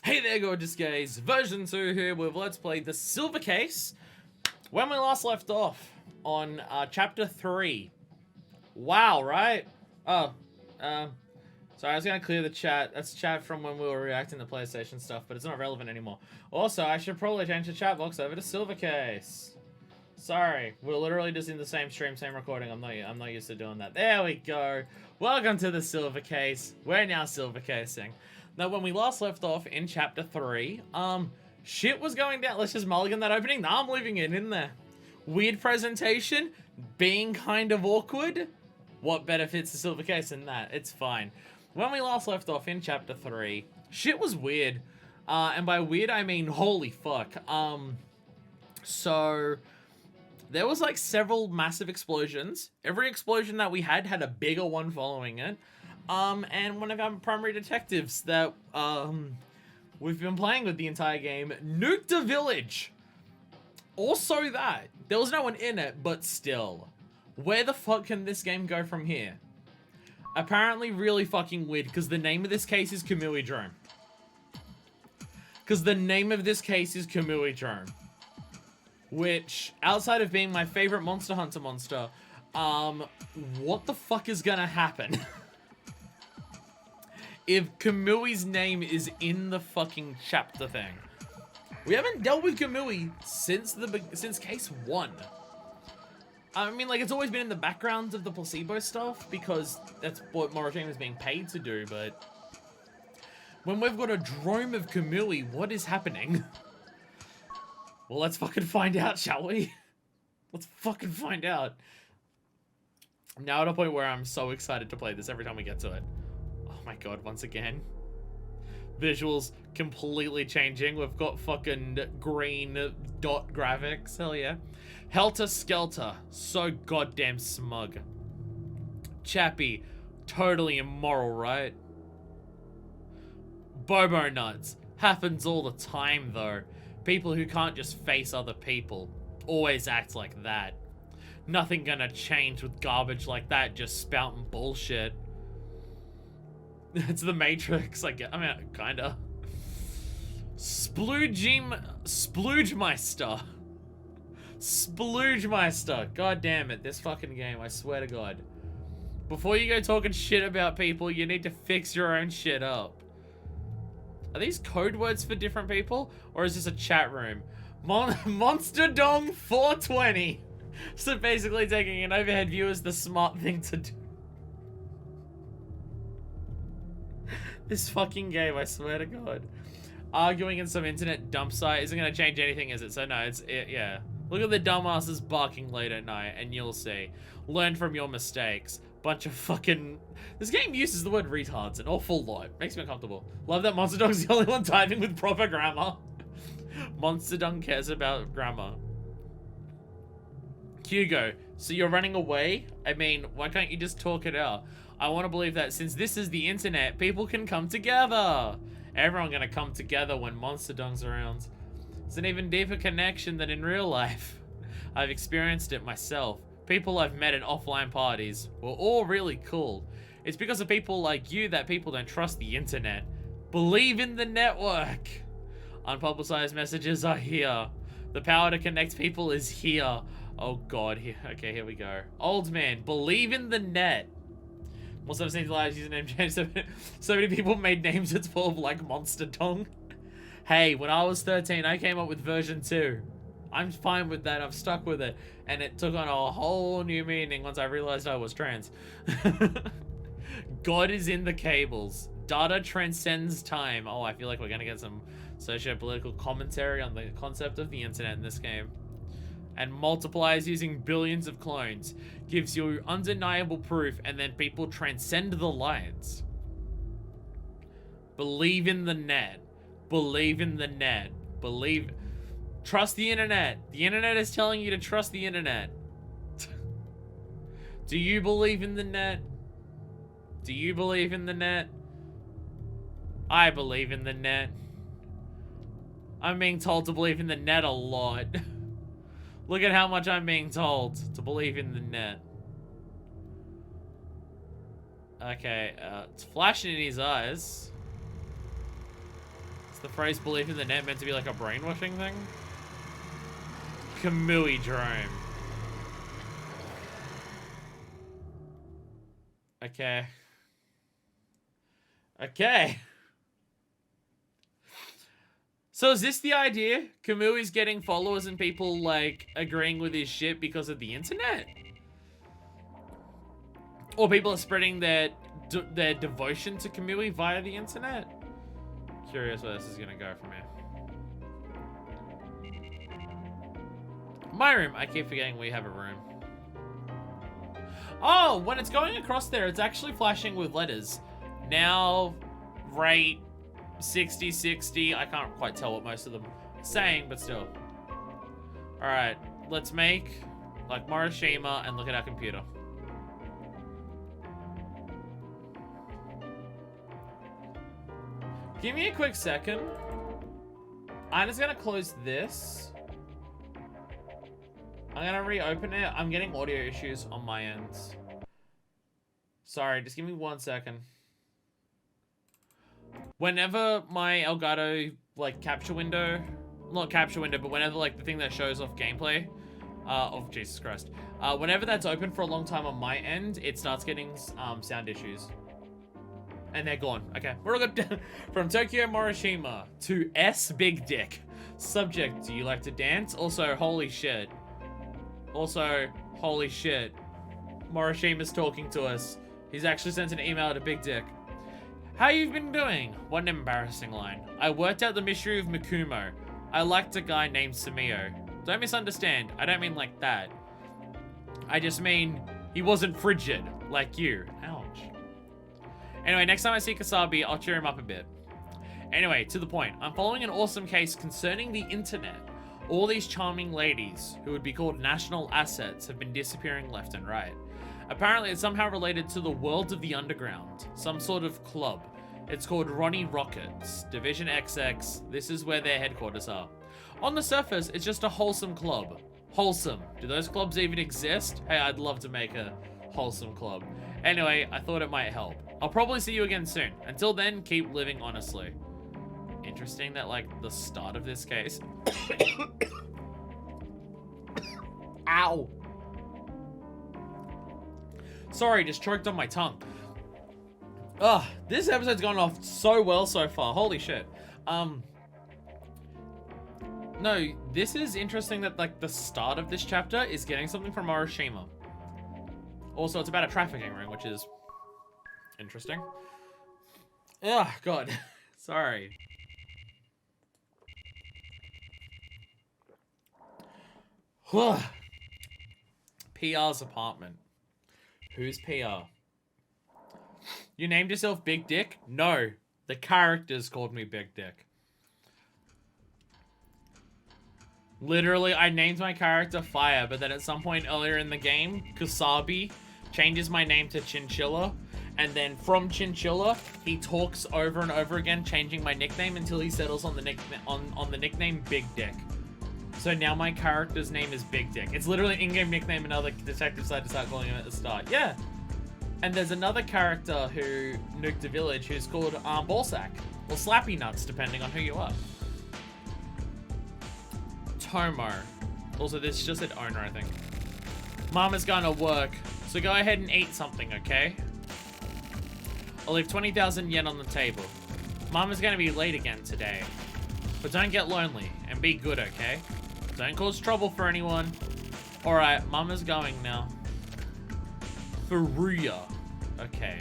Hey there, gorgeous gays. Version 2 here with Let's Play the Silver Case. When we last left off on Chapter 3. Wow, right? Oh, sorry, I was gonna clear the chat. That's chat from when we were reacting to PlayStation stuff, but it's not relevant anymore. Also, I should probably change the chat box over to Silver Case. Sorry, we're literally just in the same stream, same recording. I'm not used to doing that. There we go. Welcome to the Silver Case. We're now silver casing. Now, when we last left off in Chapter 3, shit was going down. Let's just mulligan that opening. Nah, I'm leaving it in there. Weird presentation, being kind of awkward. What better fits the Silver Case than that? It's fine. When we last left off in Chapter 3, shit was weird. And by weird, I mean holy fuck. So there was like several massive explosions. Every explosion that we had a bigger one following it. And one of our primary detectives that, we've been playing with the entire game nuked a village. Also that. There was no one in it, but still. Where the fuck can this game go from here? Apparently really fucking weird, because the name of this case is Kamuidrome. Which, outside of being my favorite Monster Hunter monster, what the fuck is gonna happen? If Kamui's name is in the fucking chapter thing. We haven't dealt with Kamui since case 1. I mean, like, it's always been in the background of the placebo stuff, because that's what Morishima is being paid to do, but when we've got a drome of Kamui, what is happening? Well, let's fucking find out, shall we? Let's fucking find out. I'm now at a point where I'm so excited to play this every time we get to it. Oh my god, once again. Visuals completely changing. We've got fucking green dot graphics. Hell yeah. Helter Skelter. So goddamn smug. Chappie. Totally immoral, right? Bobo nuts. Happens all the time, though. People who can't just face other people. Always act like that. Nothing gonna change with garbage like that, just spouting bullshit. It's the Matrix, I mean, kinda. Sploogmeister. Sploogmeister. God damn it, this fucking game, I swear to God. Before you go talking shit about people, you need to fix your own shit up. Are these code words for different people? Or is this a chat room? Monster Dong 420. So basically taking an overhead view is the smart thing to do. This fucking game, I swear to God. Arguing in some internet dump site isn't gonna change anything, is it? So no, yeah. Look at the dumbasses barking late at night and you'll see. Learn from your mistakes. Bunch of fucking... This game uses the word retards an awful lot. Makes me uncomfortable. Love that Monster Dog's the only one typing with proper grammar. Monster Dog cares about grammar. Hugo, so you're running away? I mean, why can't you just talk it out? I want to believe that since this is the internet, people can come together. Everyone gonna come together when Monster Dong's around. It's an even deeper connection than in real life. I've experienced it myself. People I've met at offline parties were all really cool. It's because of people like you that people don't trust the internet. Believe in the network. Unpublicized messages are here. The power to connect people is here. Oh god, okay, here we go. Old man, believe in the net. Most of the lives username change. So many people made names it's full of like Monster Dong. Hey, when I was 13, I came up with version 2. I'm fine with that. I've stuck with it. And it took on a whole new meaning once I realized I was trans. God is in the cables. Data transcends time. Oh, I feel like we're going to get some socio-political commentary on the concept of the internet in this game. And multiplies using billions of clones. Gives you undeniable proof, and then people transcend the lines. Believe in the net. Believe in the net. Trust the internet. The internet is telling you to trust the internet. Do you believe in the net? Do you believe in the net? I believe in the net. I'm being told to believe in the net a lot. Look at how much I'm being told to believe in the net. Okay, it's flashing in his eyes. the phrase belief in the net meant to be like a brainwashing thing? Kamuidrome. Okay. Okay. So is this the idea? Kamui's getting followers and people, like, agreeing with his shit because of the internet? Or people are spreading their devotion to Kamui via the internet? Curious where this is gonna go from here. My room. I keep forgetting we have a room. Oh, when it's going across there, it's actually flashing with letters. Now, rate, 60, 60. I can't quite tell what most of them are saying, but still. Alright, let's make, like, Morishima and look at our computer. Give me a quick second. I'm just gonna close this. I'm gonna reopen it. I'm getting audio issues on my end. Sorry, just give me 1 second. Whenever my Elgato, like, capture window, not capture window, but whenever, like, the thing that shows off gameplay, oh, Jesus Christ. Whenever that's open for a long time on my end, it starts getting, sound issues. And they're gone. Okay, we're all good. From Tokyo Morishima to S Big Dick. Subject, do you like to dance? Also, holy shit. Also, holy shit. Morishima's talking to us. He's actually sent an email to Big Dick. How you've been doing? What an embarrassing line. I worked out the mystery of Mikumo. I liked a guy named Sumio. Don't misunderstand. I don't mean like that. I just mean he wasn't frigid like you. Ouch. Anyway, next time I see Kasabi, I'll cheer him up a bit. Anyway, to the point. I'm following an awesome case concerning the internet. All these charming ladies, who would be called national assets, have been disappearing left and right. Apparently, it's somehow related to the world of the underground. Some sort of club. It's called Ronnie Rockets, Division XX. This is where their headquarters are. On the surface, it's just a wholesome club. Wholesome. Do those clubs even exist? Hey, I'd love to make a wholesome club. Anyway, I thought it might help. I'll probably see you again soon. Until then, keep living honestly. Interesting that, like, the start of this case... Ow! Sorry, just choked on my tongue. Ugh, this episode's gone off so well so far. Holy shit. No, this is interesting that, like, the start of this chapter is getting something from Morishima. Also, it's about a trafficking ring, which is interesting. Ugh, God. Sorry. PR's apartment. Who's PR? You named yourself Big Dick? No. The characters called me Big Dick. Literally, I named my character Fire, but then at some point earlier in the game, Kusabi changes my name to Chinchilla, and then from Chinchilla, he talks over and over again, changing my nickname until he settles on the on the nickname Big Dick. So now my character's name is Big Dick. It's literally an in-game nickname, another detective decided to start calling him at the start. Yeah. And there's another character who nuked a village who's called Ballsack, or Slappy Nuts, depending on who you are. Tomo. Also, this just said owner, I think. Mama's gonna work, so go ahead and eat something, okay? I'll leave 20,000 yen on the table. Mama's gonna be late again today. But don't get lonely, and be good, okay? Don't cause trouble for anyone. Alright, Mama's going now. Furuya. Okay.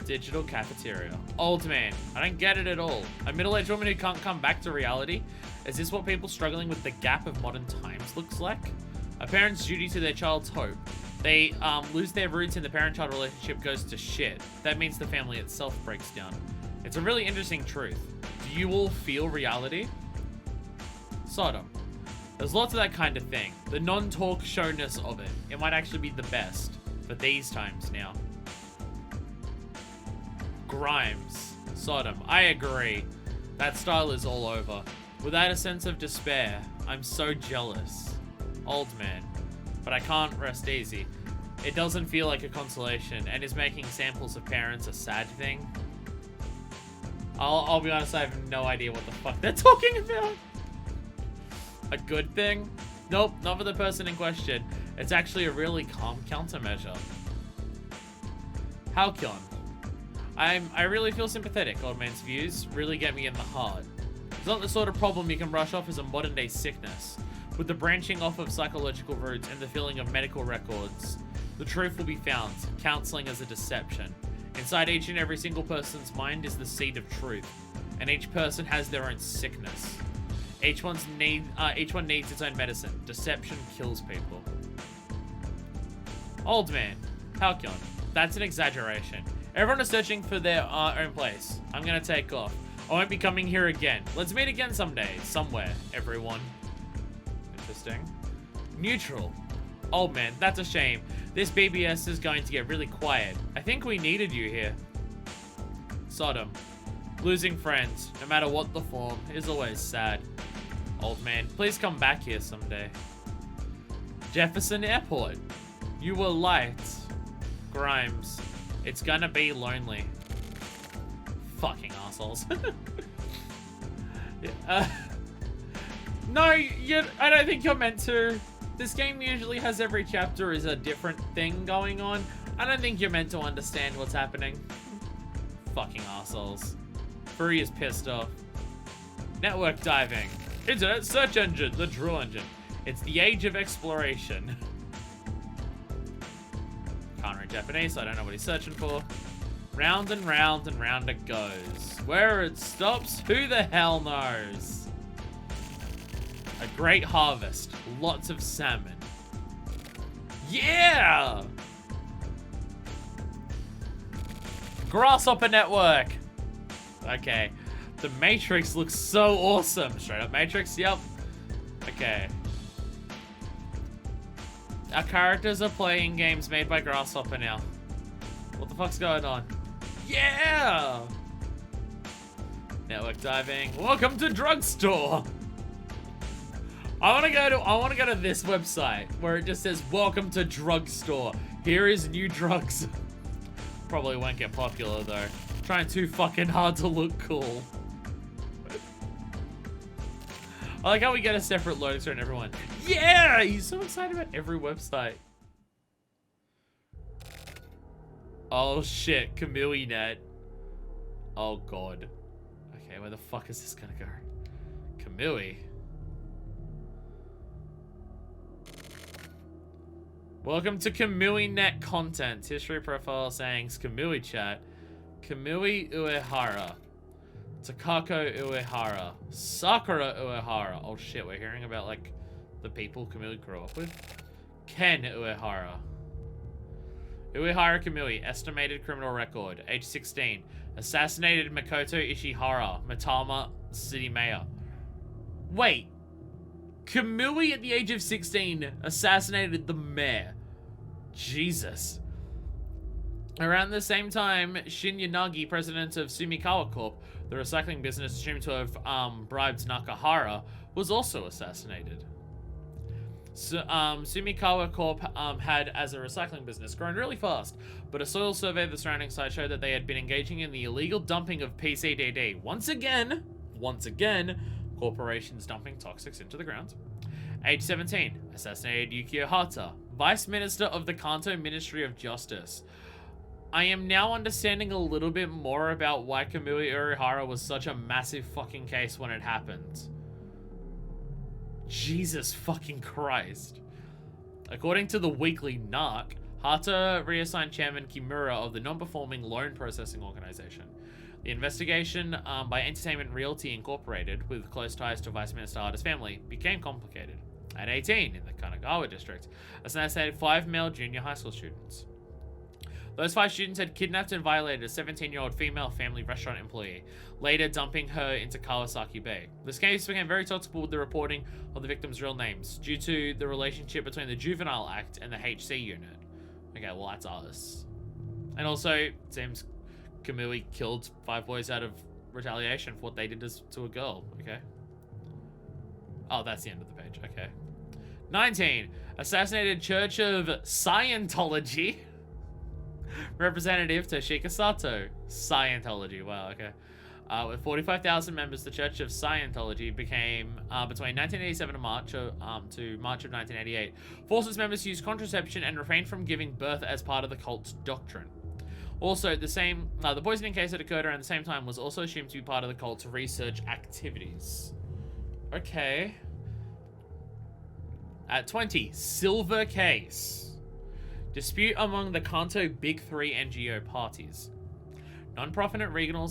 Digital cafeteria. Old man. I don't get it at all. A middle-aged woman who can't come back to reality? Is this what people struggling with the gap of modern times looks like? A parent's duty to their child's hope. They lose their roots and the parent-child relationship goes to shit. That means the family itself breaks down. It's a really interesting truth. Do you all feel reality? Sodom. There's lots of that kind of thing. The non-talk showness of it. It might actually be the best for these times now. Grimes. Sodom. I agree. That style is all over. Without a sense of despair, I'm so jealous. Old man. But I can't rest easy. It doesn't feel like a consolation, and is making samples of parents a sad thing? I'll be honest, I have no idea what the fuck they're talking about. A good thing? Nope, not for the person in question. It's actually a really calm countermeasure. Halcyon. I really feel sympathetic. Old man's views really get me in the heart. It's not the sort of problem you can brush off as a modern day sickness. With the branching off of psychological roots and the filling of medical records, the truth will be found. Counseling is a deception. Inside each and every single person's mind is the seed of truth, and each person has their own sickness. Each one needs its own medicine. Deception kills people. Old man. Halcyon. That's an exaggeration. Everyone is searching for their own place. I'm gonna take off. I won't be coming here again. Let's meet again someday. Somewhere, everyone. Interesting. Neutral. Old man, that's a shame. This BBS is going to get really quiet. I think we needed you here. Sodom. Losing friends, no matter what the form, is always sad. Old man, please come back here someday. Jefferson Airport. You were light. Grimes. It's gonna be lonely. Fucking assholes. Yeah, no, I don't think you're meant to. This game usually has every chapter is a different thing going on. I don't think you're meant to understand what's happening. Fucking assholes. Free is pissed off. Network diving. Internet search engine, the drill engine. It's the age of exploration. Can't read Japanese, so I don't know what he's searching for. Round and round and round it goes. Where it stops, who the hell knows? A great harvest. Lots of salmon. Yeah! Grasshopper network. Okay. The Matrix looks so awesome. Straight up Matrix, yep. Okay. Our characters are playing games made by Grasshopper now. What the fuck's going on? Yeah! Network diving. Welcome to drugstore. I want to go to this website where it just says welcome to drugstore. Here is new drugs. Probably won't get popular though. Trying too fucking hard to look cool. I like how we get a separate loading screen, everyone. Yeah! He's so excited about every website. Oh shit, Kamuidrome. Oh god. Okay, where the fuck is this gonna go? Kamui. Welcome to Kamuidrome content. History profile saying Kamui chat. Kamui Uehara. Takako Uehara. Sakura Uehara. Oh shit, we're hearing about like the people Kamui grew up with. Ken Uehara. Uehara Kamui, estimated criminal record, age 16. Assassinated Makoto Ishihara, Matama City Mayor. Wait. Kamui at the age of 16 assassinated the mayor. Jesus. Around the same time, Shin Yanagi, president of Sumikawa Corp, the recycling business assumed to have bribed Nakahara, was also assassinated. So, Sumikawa Corp had, as a recycling business, grown really fast, but a soil survey of the surrounding site showed that they had been engaging in the illegal dumping of PCDD. Once again, corporations dumping toxics into the ground. Age 17, assassinated Yukio Hata, Vice Minister of the Kanto Ministry of Justice. I am now understanding a little bit more about why Kamui Urihara was such a massive fucking case when it happened. Jesus fucking Christ. According to the Weekly Narc, Hata reassigned Chairman Kimura of the non-performing loan processing organization. The investigation by Entertainment Realty Incorporated, with close ties to Vice Minister Hata's family, became complicated. At 18, in the Kanagawa district, assassinated 5 male junior high school students. Those 5 students had kidnapped and violated a 17-year-old female family restaurant employee, later dumping her into Kawasaki Bay. This case became very topical with the reporting of the victims' real names, due to the relationship between the Juvenile Act and the HC unit. Okay, well that's us. And also, it seems Kamui killed 5 boys out of retaliation for what they did to a girl, okay? Oh, that's the end of the page, okay. 19, assassinated Church of Scientology. Representative Toshika Sato. Scientology, wow, okay. With 45,000 members, the Church of Scientology became, between 1987 and March of 1988, forced its members to use contraception and refrain from giving birth as part of the cult's doctrine. Also, the poisoning case that occurred around the same time was also assumed to be part of the cult's research activities. Okay. At 20, Silver Case. Dispute among the Kanto Big Three NGO parties. Non-profit regional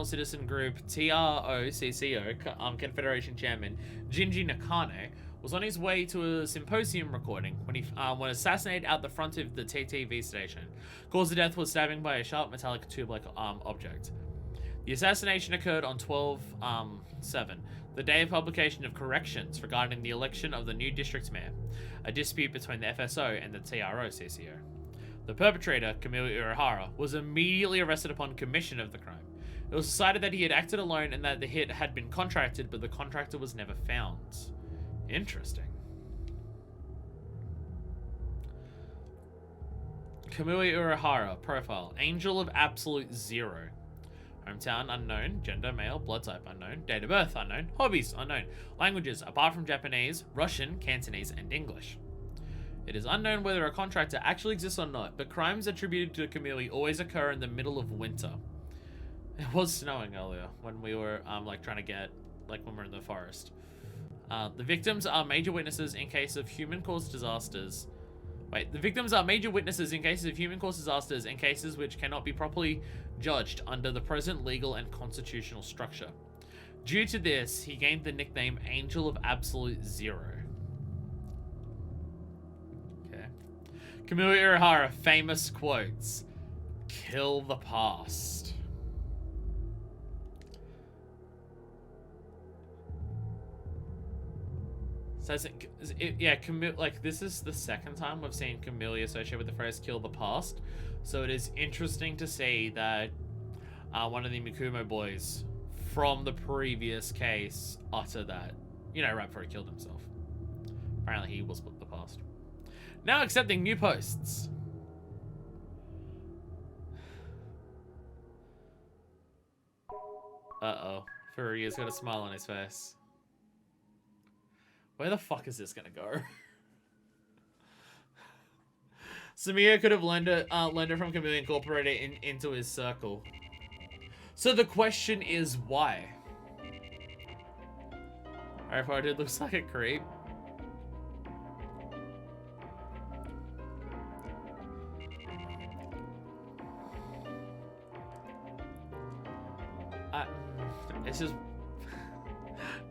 citizen group TROCCO Confederation Chairman Jinji Nakane was on his way to a symposium recording when he was assassinated out the front of the TTV station. Cause of death was stabbing by a sharp metallic tube-like object. The assassination occurred on 12/7, the day of publication of corrections regarding the election of the new district mayor, a dispute between the FSO and the TROCCO. The perpetrator, Kamui Urahara, was immediately arrested upon commission of the crime. It was decided that he had acted alone and that the hit had been contracted, but the contractor was never found. Interesting. Kamui Urahara, profile, Angel of Absolute Zero. Hometown unknown, gender male, blood type unknown, date of birth unknown, hobbies unknown, languages apart from Japanese, Russian, Cantonese, and English. It is unknown whether a contractor actually exists or not, but crimes attributed to Kamui always occur in the middle of winter. It was snowing earlier when we were trying to get when we're in the forest. The victims are major witnesses in case of human-caused disasters. The victims are major witnesses in cases of human-caused disasters and cases which cannot be properly judged under the present legal and constitutional structure. Due to this, he gained the nickname Angel of Absolute Zero. Okay. Kamui Urahara, famous quotes. Kill the past. So this is the second time we've seen Kamui associated with the phrase "kill the past." So it is interesting to see that one of the Mikumo boys from the previous case utter that, right before he killed himself. Apparently he will split the past. Now accepting new posts. Uh-oh. Furuya's got a smile on his face. Where the fuck is this gonna go? Samir could have learned it from Kamui, incorporated it into his circle. So the question is why? Alright, dude looks like a creep. It's just...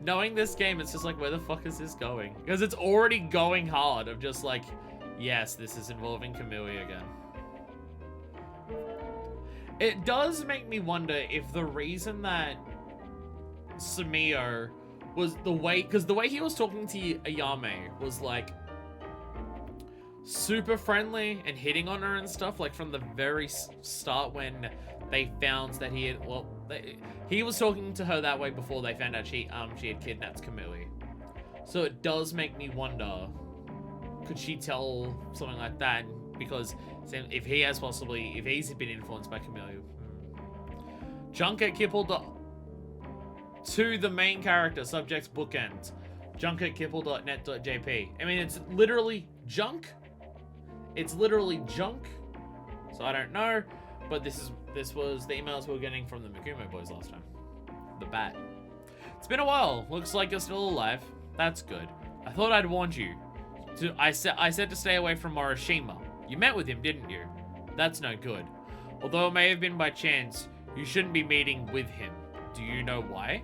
Knowing this game, it's just like, where the fuck is this going? Because it's already going hard of just like, yes, this is involving Kamui again. It does make me wonder if the reason that Samio was the way, because the way he was talking to Ayame was like super friendly and hitting on her and stuff, like from the very start when they found that he had, he was talking to her that way before they found out she had kidnapped Kamui. So it does make me wonder, could she tell something like that? Because if he's been influenced by Kamui. Junket Kipple to the main character, subjects bookend. junketkipple.net.jp. I mean, it's literally junk. It's literally junk. So I don't know. But this was the emails we were getting from the Mikumo boys last time. The bat. It's been a while. Looks like you're still alive. That's good. I thought I'd warned you. I said to stay away from Morishima. You met with him, didn't you? That's no good. Although it may have been by chance, you shouldn't be meeting with him. Do you know why?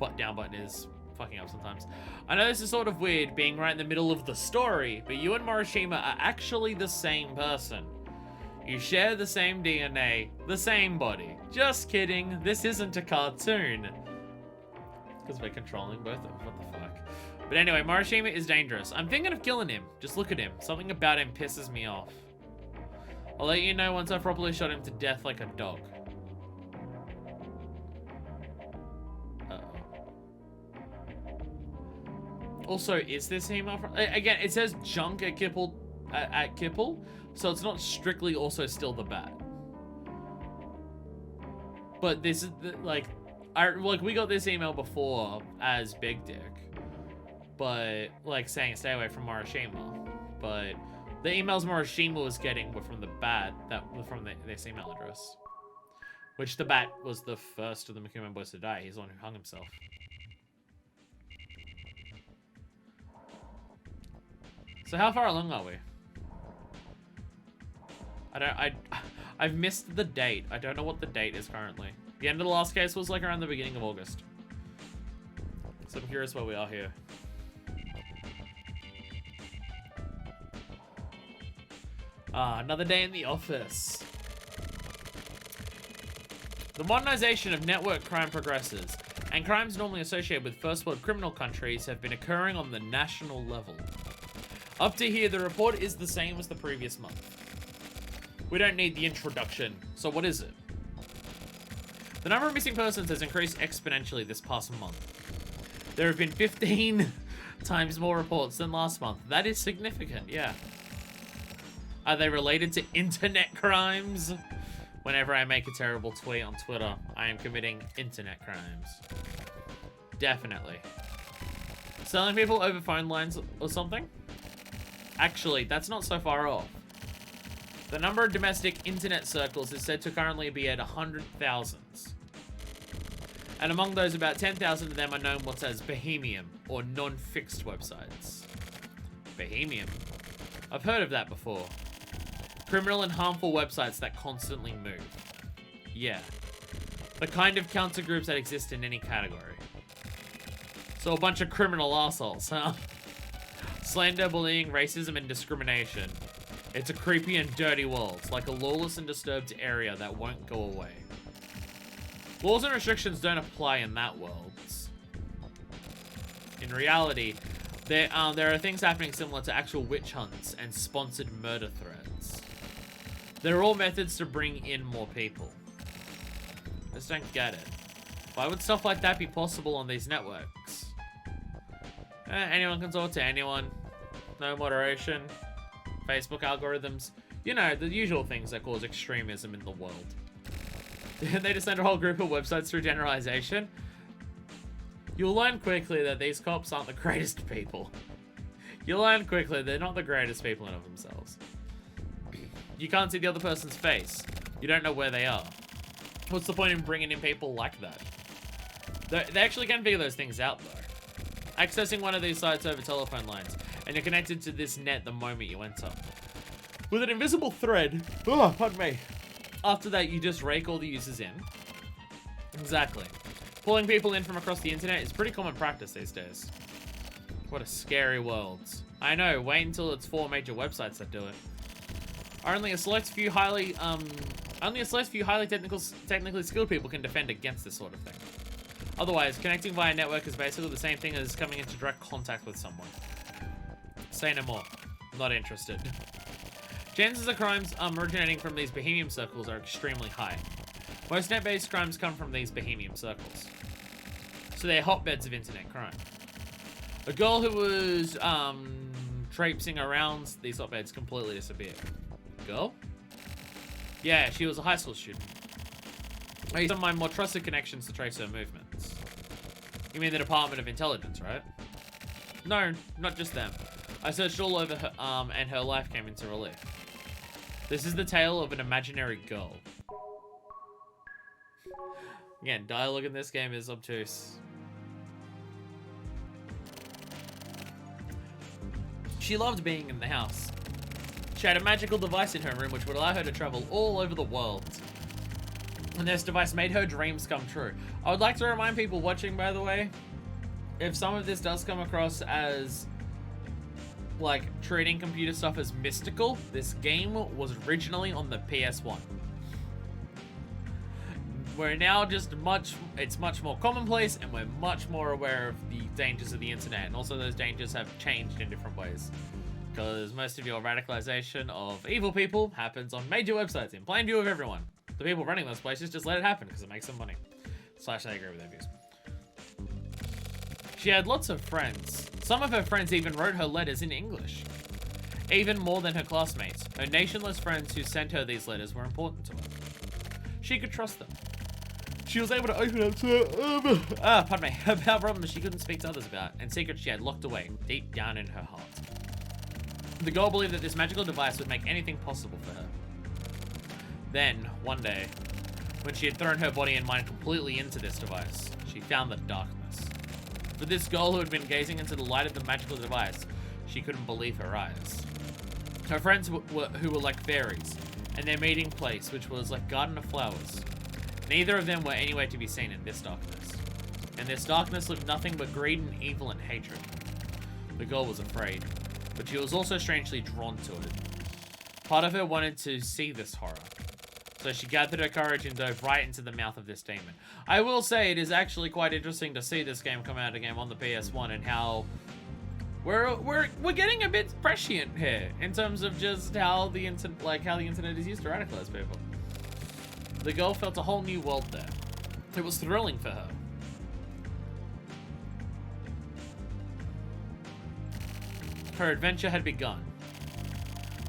The down button is fucking up sometimes. I know this is sort of weird, being right in the middle of the story, but you and Morishima are actually the same person. You share the same DNA, the same body. Just kidding, this isn't a cartoon. Because we're controlling both of them, what the fuck. But anyway, Morishima is dangerous. I'm thinking of killing him. Just look at him. Something about him pisses me off. I'll let you know once I've properly shot him to death like a dog. Also, is this email from... Again, it says junk at Kipple, so it's not strictly also still the bat. But this is like, we got this email before as Big Dick, but like saying stay away from Morishima. But the emails Morishima was getting were from the bat that were from this email address, which the bat was the first of the Mikumi boys to die. He's the one who hung himself. So how far along are we? I've missed the date. I don't know what the date is currently. The end of the last case was like around the beginning of August. So I'm curious where we are here. Another day in the office. The modernization of network crime progresses, and crimes normally associated with first world criminal countries have been occurring on the national level. Up to here, the report is the same as the previous month. We don't need the introduction, so what is it? The number of missing persons has increased exponentially this past month. There have been 15 times more reports than last month. That is significant, yeah. Are they related to internet crimes? Whenever I make a terrible tweet on Twitter, I am committing internet crimes. Definitely. Selling people over phone lines or something? Actually, that's not so far off. The number of domestic internet circles is said to currently be at 100,000. And among those, about 10,000 of them are known what's as Bohemian, or non-fixed websites. Bohemian? I've heard of that before. Criminal and harmful websites that constantly move. Yeah. The kind of counter groups that exist in any category. So a bunch of criminal assholes, huh? Slander, bullying, racism, and discrimination. It's a creepy and dirty world, like a lawless and disturbed area that won't go away. Laws and restrictions don't apply in that world. In reality, there are things happening similar to actual witch hunts and sponsored murder threats. They're all methods to bring in more people. I just don't get it. Why would stuff like that be possible on these networks? Anyone can talk to anyone. No moderation. Facebook algorithms. You know, the usual things that cause extremism in the world. They just send a whole group of websites through generalization. You'll learn quickly that these cops aren't the greatest people. You'll learn quickly they're not the greatest people in of themselves. You can't see the other person's face. You don't know where they are. What's the point in bringing in people like that? They actually can figure those things out, though. Accessing one of these sites over telephone lines, and you're connected to this net the moment you enter. With an invisible thread... Oh, pardon me. After that, you just rake all the users in. Exactly. Pulling people in from across the internet is pretty common practice these days. What a scary world. I know, wait until it's 4 major websites that do it. Only a select few highly technically skilled people can defend against this sort of thing. Otherwise, connecting via network is basically the same thing as coming into direct contact with someone. Say no more. Not interested. Chances of crimes originating from these Bohemian circles are extremely high. Most net-based crimes come from these Bohemian circles. So they're hotbeds of internet crime. A girl who was traipsing around these hotbeds completely disappeared. Girl? Yeah, she was a high school student. I used some of my more trusted connections to trace her movements. You mean the Department of Intelligence, right? No, not just them. I searched all over her, and her life came into relief. This is the tale of an imaginary girl. Again, dialogue in this game is obtuse. She loved being in the house. She had a magical device in her room which would allow her to travel all over the world. And this device made her dreams come true. I would like to remind people watching, by the way, if some of this does come across as like treating computer stuff as mystical, this game was originally on the PS1. We're now just it's much more commonplace, and we're much more aware of the dangers of the internet, and also those dangers have changed in different ways. Because most of your radicalization of evil people happens on major websites in plain view of everyone. The people running those places just let it happen because it makes them money. / I agree with their views. She had lots of friends. Some of her friends even wrote her letters in English. Even more than her classmates, her nationless friends who sent her these letters were important to her. She could trust them. She was able to open up to pardon me, about problems she couldn't speak to others about, and secrets she had locked away deep down in her heart. The girl believed that this magical device would make anything possible for her. Then, one day, when she had thrown her body and mind completely into this device, she found the darkness. For this girl who had been gazing into the light of the magical device, she couldn't believe her eyes. Her friends who were like fairies, and their meeting place, which was like garden of flowers. Neither of them were anywhere to be seen in this darkness. In this darkness lived nothing but greed and evil and hatred. The girl was afraid, but she was also strangely drawn to it. Part of her wanted to see this horror, so she gathered her courage and dove right into the mouth of this demon. I will say it is actually quite interesting to see this game come out again on the PS1 and how we're getting a bit prescient here in terms of just how the internet is used to radicalize people. The girl felt a whole new world there. It was thrilling for her. Her adventure had begun.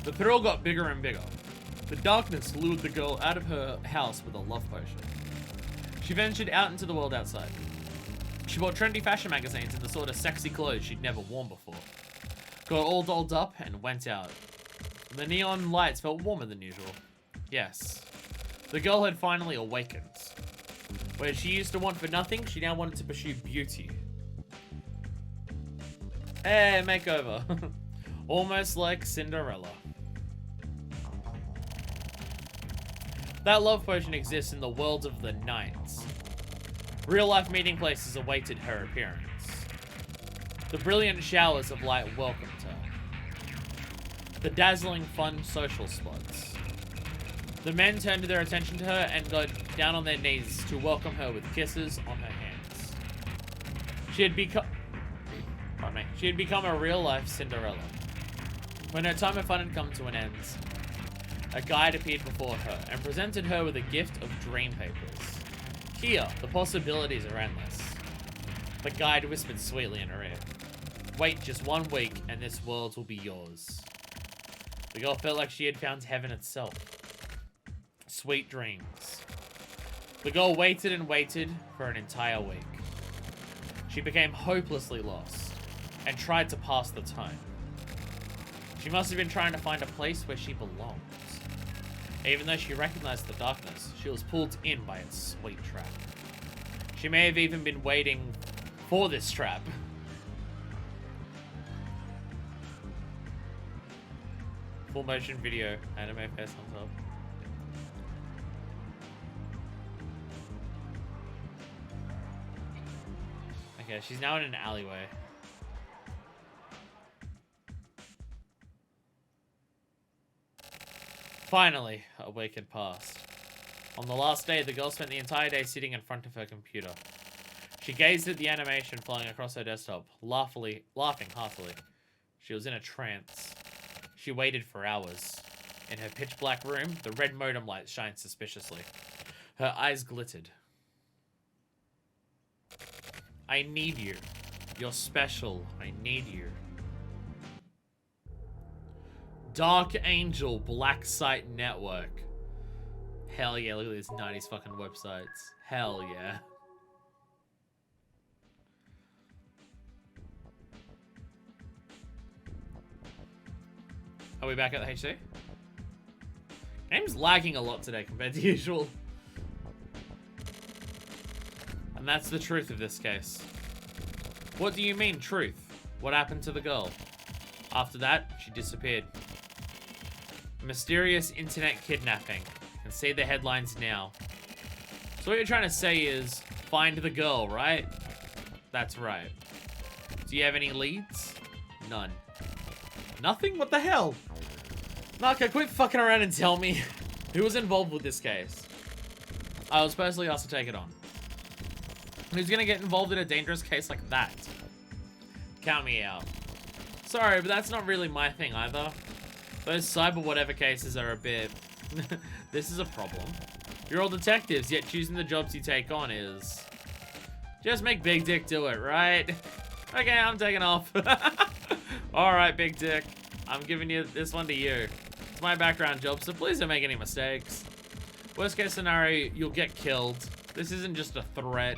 The thrill got bigger and bigger. The darkness lured the girl out of her house with a love potion. She ventured out into the world outside. She bought trendy fashion magazines and the sort of sexy clothes she'd never worn before. Got all dolled up and went out. The neon lights felt warmer than usual. Yes, the girl had finally awakened. Where she used to want for nothing, she now wanted to pursue beauty. Hey, makeover. Almost like Cinderella. That love potion exists in the world of the nights. Real-life meeting places awaited her appearance. The brilliant showers of light welcomed her. The dazzling fun social spots. The men turned their attention to her and got down on their knees to welcome her with kisses on her hands. She had become a real-life Cinderella. When her time of fun had come to an end, a guide appeared before her and presented her with a gift of dream papers. Here, the possibilities are endless. The guide whispered sweetly in her ear. Wait just 1 week and this world will be yours. The girl felt like she had found heaven itself. Sweet dreams. The girl waited and waited for an entire week. She became hopelessly lost and tried to pass the time. She must have been trying to find a place where she belongs. Even though she recognized the darkness, she was pulled in by its sweet trap. She may have even been waiting for this trap. Full motion video, anime face on top. Okay, she's now in an alleyway. Finally, a week had passed. On the last day, the girl spent the entire day sitting in front of her computer. She gazed at the animation flowing across her desktop, laughing heartily. She was in a trance. She waited for hours. In her pitch-black room, the red modem light shined suspiciously. Her eyes glittered. I need you. You're special. I need you. Dark Angel Black Site Network. Hell yeah, look at these 90s fucking websites. Hell yeah. Are we back at the HC? Game's lagging a lot today compared to usual. And that's the truth of this case. What do you mean, truth? What happened to the girl? After that, she disappeared. Mysterious internet kidnapping. You can see the headlines now. So what you're trying to say is, find the girl, right? That's right. Do you have any leads? None. Nothing? What the hell? Naka, quit fucking around and tell me who was involved with this case. I was personally asked to take it on. Who's gonna get involved in a dangerous case like that? Count me out. Sorry, but that's not really my thing either. Those cyber whatever cases are a bit... This is a problem. You're all detectives, yet choosing the jobs you take on is... Just make Big Dick do it, right? Okay, I'm taking off. Alright, Big Dick. I'm giving you this one to you. It's my background job, so please don't make any mistakes. Worst case scenario, you'll get killed. This isn't just a threat.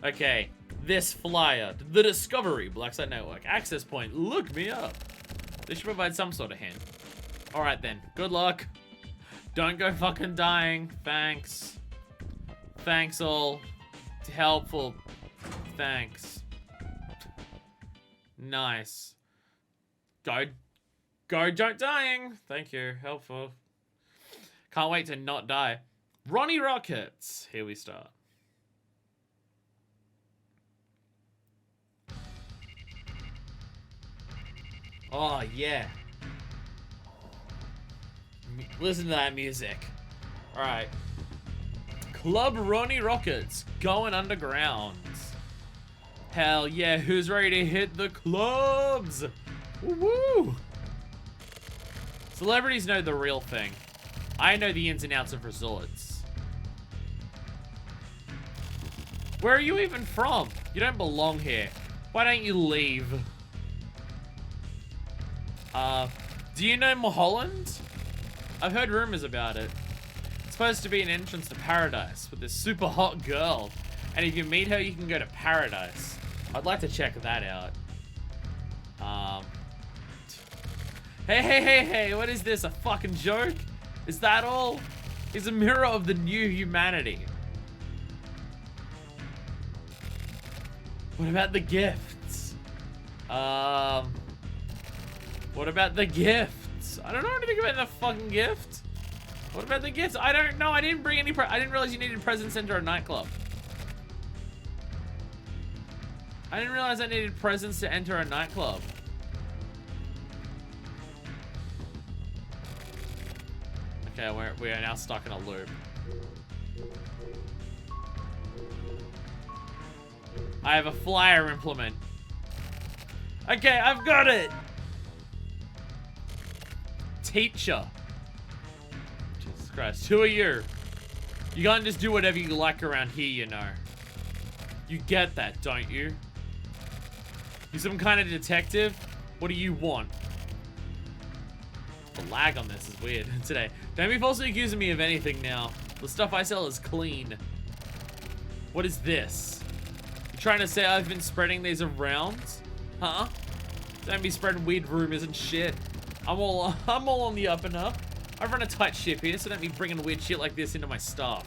Okay, this flyer. The Discovery Blacksite Network. Access point. Look me up. They should provide some sort of hint. Alright then. Good luck. Don't go fucking dying. Thanks. Thanks all. Helpful. Thanks. Nice. Go, don't dying. Thank you. Helpful. Can't wait to not die. Ronnie Rockets. Here we start. Oh, yeah. Listen to that music. Alright. Club Ronnie Rockets. Going underground. Hell yeah. Who's ready to hit the clubs? Woo! Celebrities know the real thing. I know the ins and outs of resorts. Where are you even from? You don't belong here. Why don't you leave? Do you know Mulholland? I've heard rumors about it. It's supposed to be an entrance to paradise with this super hot girl. And if you meet her, you can go to paradise. I'd like to check that out. Hey, what is this, a fucking joke? Is that all? He's a mirror of the new humanity. What about the gifts? What about the gifts? I don't know anything about the fucking gift. What about the gifts? I don't know. I didn't bring any. I didn't realize you needed presents to enter a nightclub. I didn't realize I needed presents to enter a nightclub. Okay, we are now stuck in a loop. I have a flyer implement. Okay, I've got it. Teacher. Jesus Christ, who are you? You can't just do whatever you like around here, you know. You get that, don't you? You some kind of detective? What do you want? The lag on this is weird today. Don't be falsely accusing me of anything now. The stuff I sell is clean. What is this? You trying to say I've been spreading these around? Huh? Don't be spreading weird rumors and shit. I'm all on the up and up. I run a tight ship here, so don't be bringing weird shit like this into my stuff.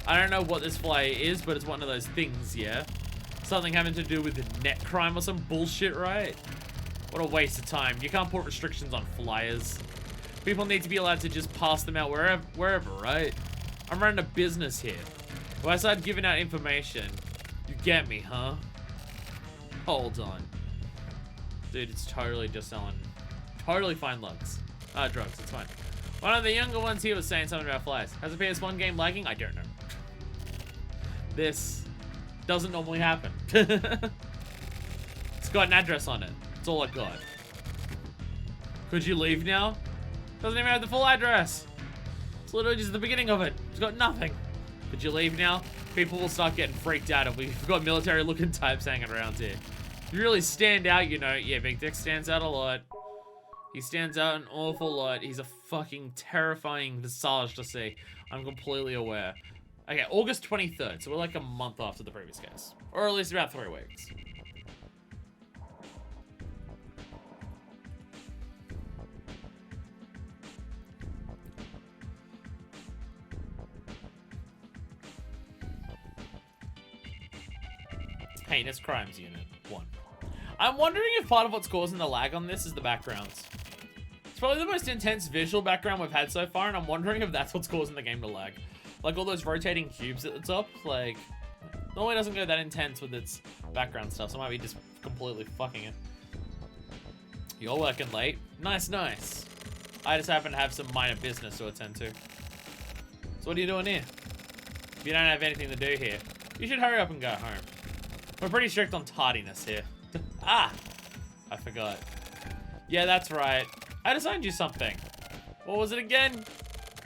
I don't know what this flyer is, but it's one of those things, yeah? Something having to do with net crime or some bullshit, right? What a waste of time. You can't put restrictions on flyers. People need to be allowed to just pass them out wherever, right? I'm running a business here. If I start giving out information, you get me, huh? Hold on. Dude, it's totally just selling. Totally fine drugs. It's fine. One of the younger ones here was saying something about flyers. Has a PS1 game lagging? I don't know. This doesn't normally happen. It's got an address on it. That's all I got. Could you leave now? Doesn't even have the full address. It's literally just the beginning of it. It's got nothing. Could you leave now? People will start getting freaked out if we've got military looking types hanging around here. You really stand out, you know. Yeah, Big Dick stands out a lot. He stands out an awful lot. He's a fucking terrifying visage to see. I'm completely aware. Okay, August 23rd, so we're like a month after the previous case. Or at least about 3 weeks. Heinous Crimes Unit 1. I'm wondering if part of what's causing the lag on this is the backgrounds. It's probably the most intense visual background we've had so far, and I'm wondering if that's what's causing the game to lag. Like all those rotating cubes at the top, like, normally doesn't go that intense with its background stuff, so I might be just completely fucking it. You're working late? Nice, nice. I just happen to have some minor business to attend to. So what are you doing here? If you don't have anything to do here, you should hurry up and go home. We're pretty strict on tardiness here. Ah! I forgot. Yeah, that's right. I assigned you something. What was it again?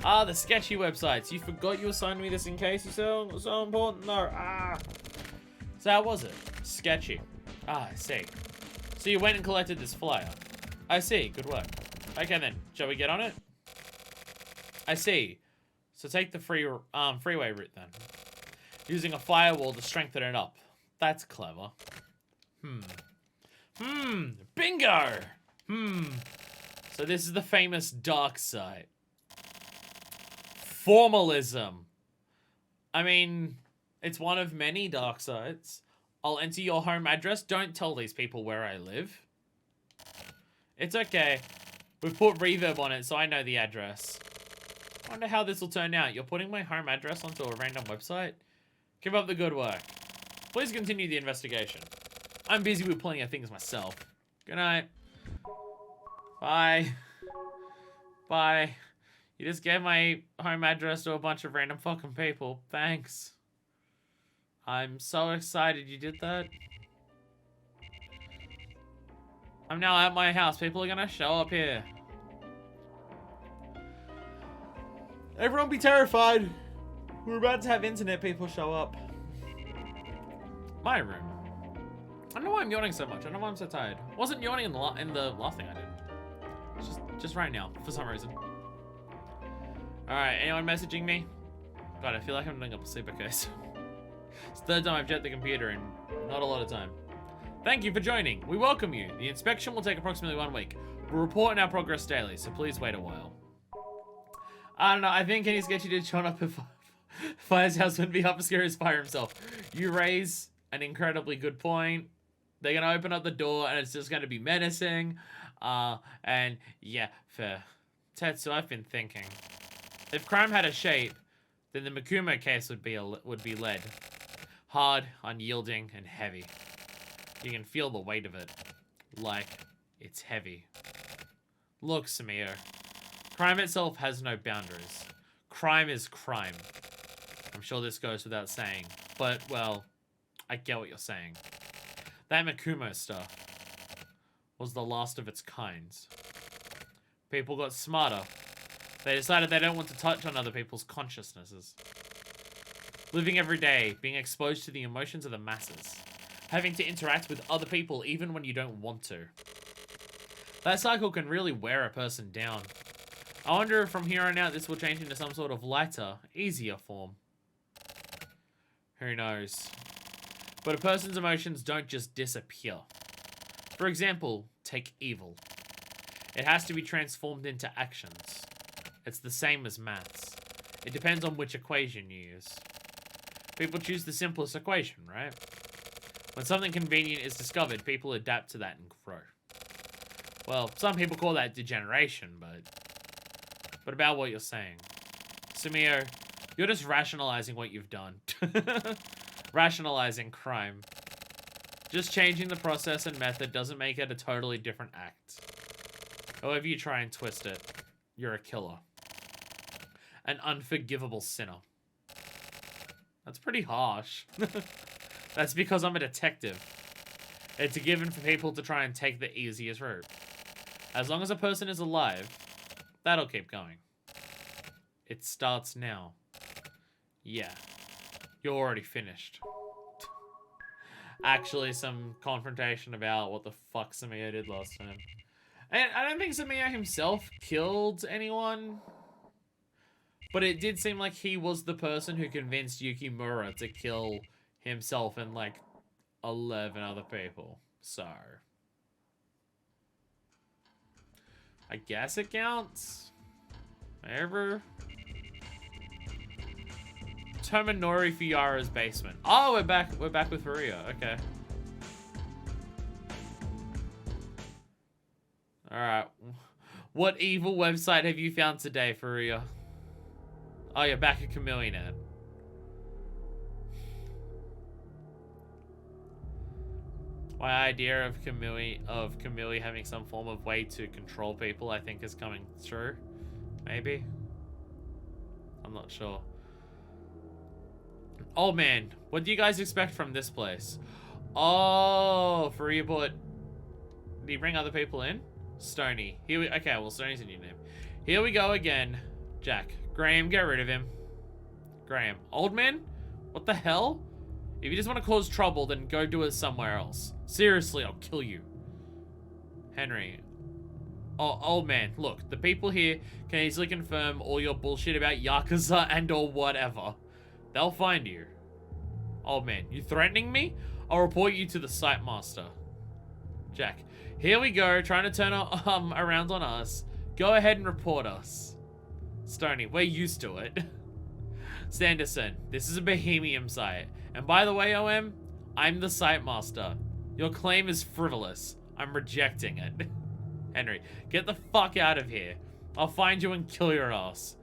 Ah, the sketchy websites. You forgot you assigned me this in case you so important? No. Ah. So how was it? Sketchy. Ah, I see. So you went and collected this flyer. I see. Good work. Okay then. Shall we get on it? I see. So take the freeway route then. Using a firewall to strengthen it up. That's clever. Bingo! So this is the famous dark side. Formalism. I mean, it's one of many dark sides. I'll enter your home address. Don't tell these people where I live. It's okay. We've put reverb on it, so I know the address. I wonder how this will turn out. You're putting my home address onto a random website? Keep up the good work. Please continue the investigation. I'm busy with plenty of things myself. Good night. Bye. Bye. You just gave my home address to a bunch of random fucking people. Thanks. I'm so excited you did that. I'm now at my house. People are gonna show up here. Everyone be terrified. We're about to have internet people show up. My room. I don't know why I'm yawning so much. I don't know why I'm so tired. I wasn't yawning in the last thing I did. It's just right now, for some reason. Alright, anyone messaging me? God, I feel like I'm doing up a sleeper case. It's the third time I've checked the computer in not a lot of time. Thank you for joining. We welcome you. The inspection will take approximately 1 week. We'll report on our progress daily, so please wait a while. I don't know, I think any sketchy did show up if Fire's house wouldn't be half as scary as Fire himself. You raise an incredibly good point. They're gonna open up the door and it's just gonna be menacing. And yeah, fair. Tetsu, I've been thinking. If crime had a shape, then the Makumo case would be lead. Hard, unyielding, and heavy. You can feel the weight of it. Like, it's heavy. Look, Samir. Crime itself has no boundaries. Crime is crime. I'm sure this goes without saying. But, well, I get what you're saying. That Makumo stuff was the last of its kind. People got smarter. They decided they don't want to touch on other people's consciousnesses. Living every day, being exposed to the emotions of the masses. Having to interact with other people even when you don't want to. That cycle can really wear a person down. I wonder if from here on out this will change into some sort of lighter, easier form. Who knows? But a person's emotions don't just disappear. For example, take evil. It has to be transformed into actions. It's the same as maths. It depends on which equation you use. People choose the simplest equation, right? When something convenient is discovered, people adapt to that and grow. Well, some people call that degeneration, but about what you're saying. Samir, you're just rationalizing what you've done. Rationalizing crime. Just changing the process and method doesn't make it a totally different act. However you try and twist it, you're a killer. An unforgivable sinner. That's pretty harsh. That's because I'm a detective. It's a given for people to try and take the easiest route. As long as a person is alive, that'll keep going. It starts now. Yeah. You're already finished. Actually, some confrontation about what the fuck Samir did last time. And I don't think Samir himself killed anyone. But it did seem like he was the person who convinced Yukimura to kill himself and like 11 other people. So I guess it counts. Whatever. Tomonori Fiara's basement. Oh, we're back with Furia. Okay. Alright. What evil website have you found today, Furia? Oh, you're back at Kamuidrome. My idea of Kamui having some form of way to control people, I think, is coming true. Maybe. I'm not sure. Oh man, what do you guys expect from this place? Oh, Furia bought. Did he bring other people in? Stony. Okay, well, Stony's a new name. Here we go again. Jack. Graham, get rid of him. Graham. Old man? What the hell? If you just want to cause trouble, then go do it somewhere else. Seriously, I'll kill you. Henry. Oh, old man, look, the people here can easily confirm all your bullshit about Yakuza and or whatever. They'll find you. Old man, you threatening me? I'll report you to the site master. Jack, here we go, trying to turn around on us. Go ahead and report us. Stoney, we're used to it. Sanderson, this is a Bohemian site. And by the way, OM, I'm the site master. Your claim is frivolous. I'm rejecting it. Henry, get the fuck out of here. I'll find you and kill your ass.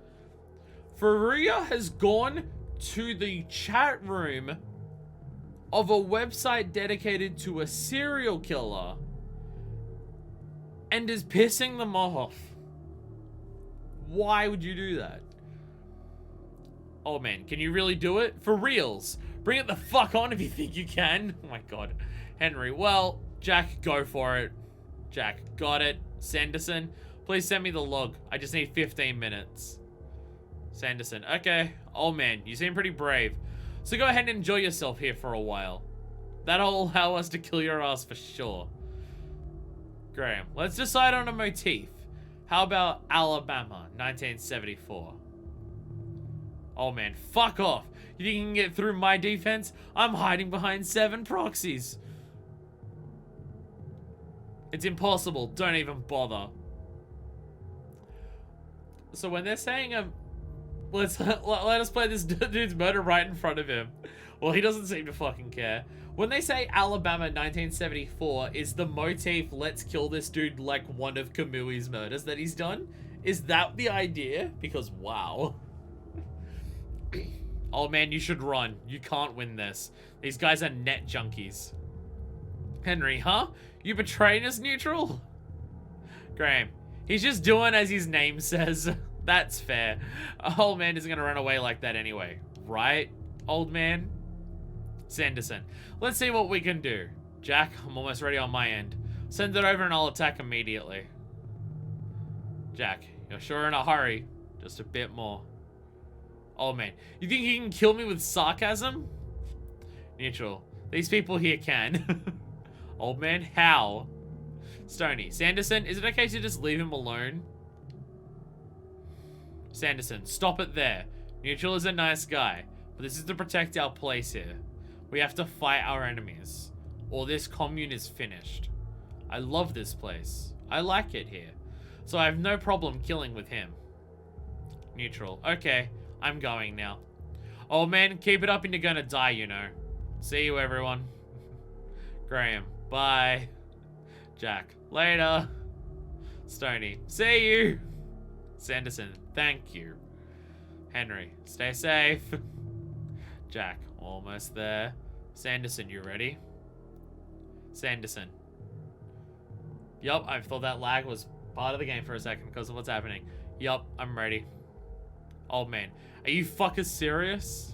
Faria has gone to the chat room of a website dedicated to a serial killer and is pissing them off. Why would you do that? Oh man, can you really do it? For reals. Bring it the fuck on if you think you can. Oh my god. Henry, well, Jack, go for it. Jack, got it. Sanderson, please send me the log. I just need 15 minutes. Sanderson, okay. Oh man, you seem pretty brave. So go ahead and enjoy yourself here for a while. That'll allow us to kill your ass for sure. Graham, let's decide on a motif. How about Alabama, 1974? Oh man, fuck off. You think you can get through my defense? I'm hiding behind 7 proxies. It's impossible. Don't even bother. So when they're saying let us play this dude's murder right in front of him. Well, he doesn't seem to fucking care. When they say Alabama 1974 is the motif, let's kill this dude like one of Kamui's murders that he's done? Is that the idea? Because wow. Oh man, you should run. You can't win this. These guys are net junkies. Henry, huh? You betraying us, Neutral? Graham, he's just doing as his name says. That's fair. Old man isn't gonna run away like that anyway. Right, old man? Sanderson, let's see what we can do. Jack, I'm almost ready on my end. Send it over and I'll attack immediately. Jack, you're sure in a hurry. Just a bit more. Oh man, you think you can kill me with sarcasm? Neutral, these people here can. Old man, how? Stoney, Sanderson, is it okay to just leave him alone? Sanderson, stop it there. Neutral is a nice guy, but this is to protect our place here. We have to fight our enemies, or this commune is finished. I love this place. I like it here, so I have no problem killing with him. Neutral, okay, I'm going now. Old man, keep it up and you're gonna die, you know. See you, everyone. Graham, bye. Jack, later. Stoney, see you. Sanderson, thank you. Henry, stay safe. Jack, almost there. Sanderson, you ready? Sanderson. Yup, I thought that lag was part of the game for a second because of what's happening. Yup, I'm ready. Old man, are you fuckers serious?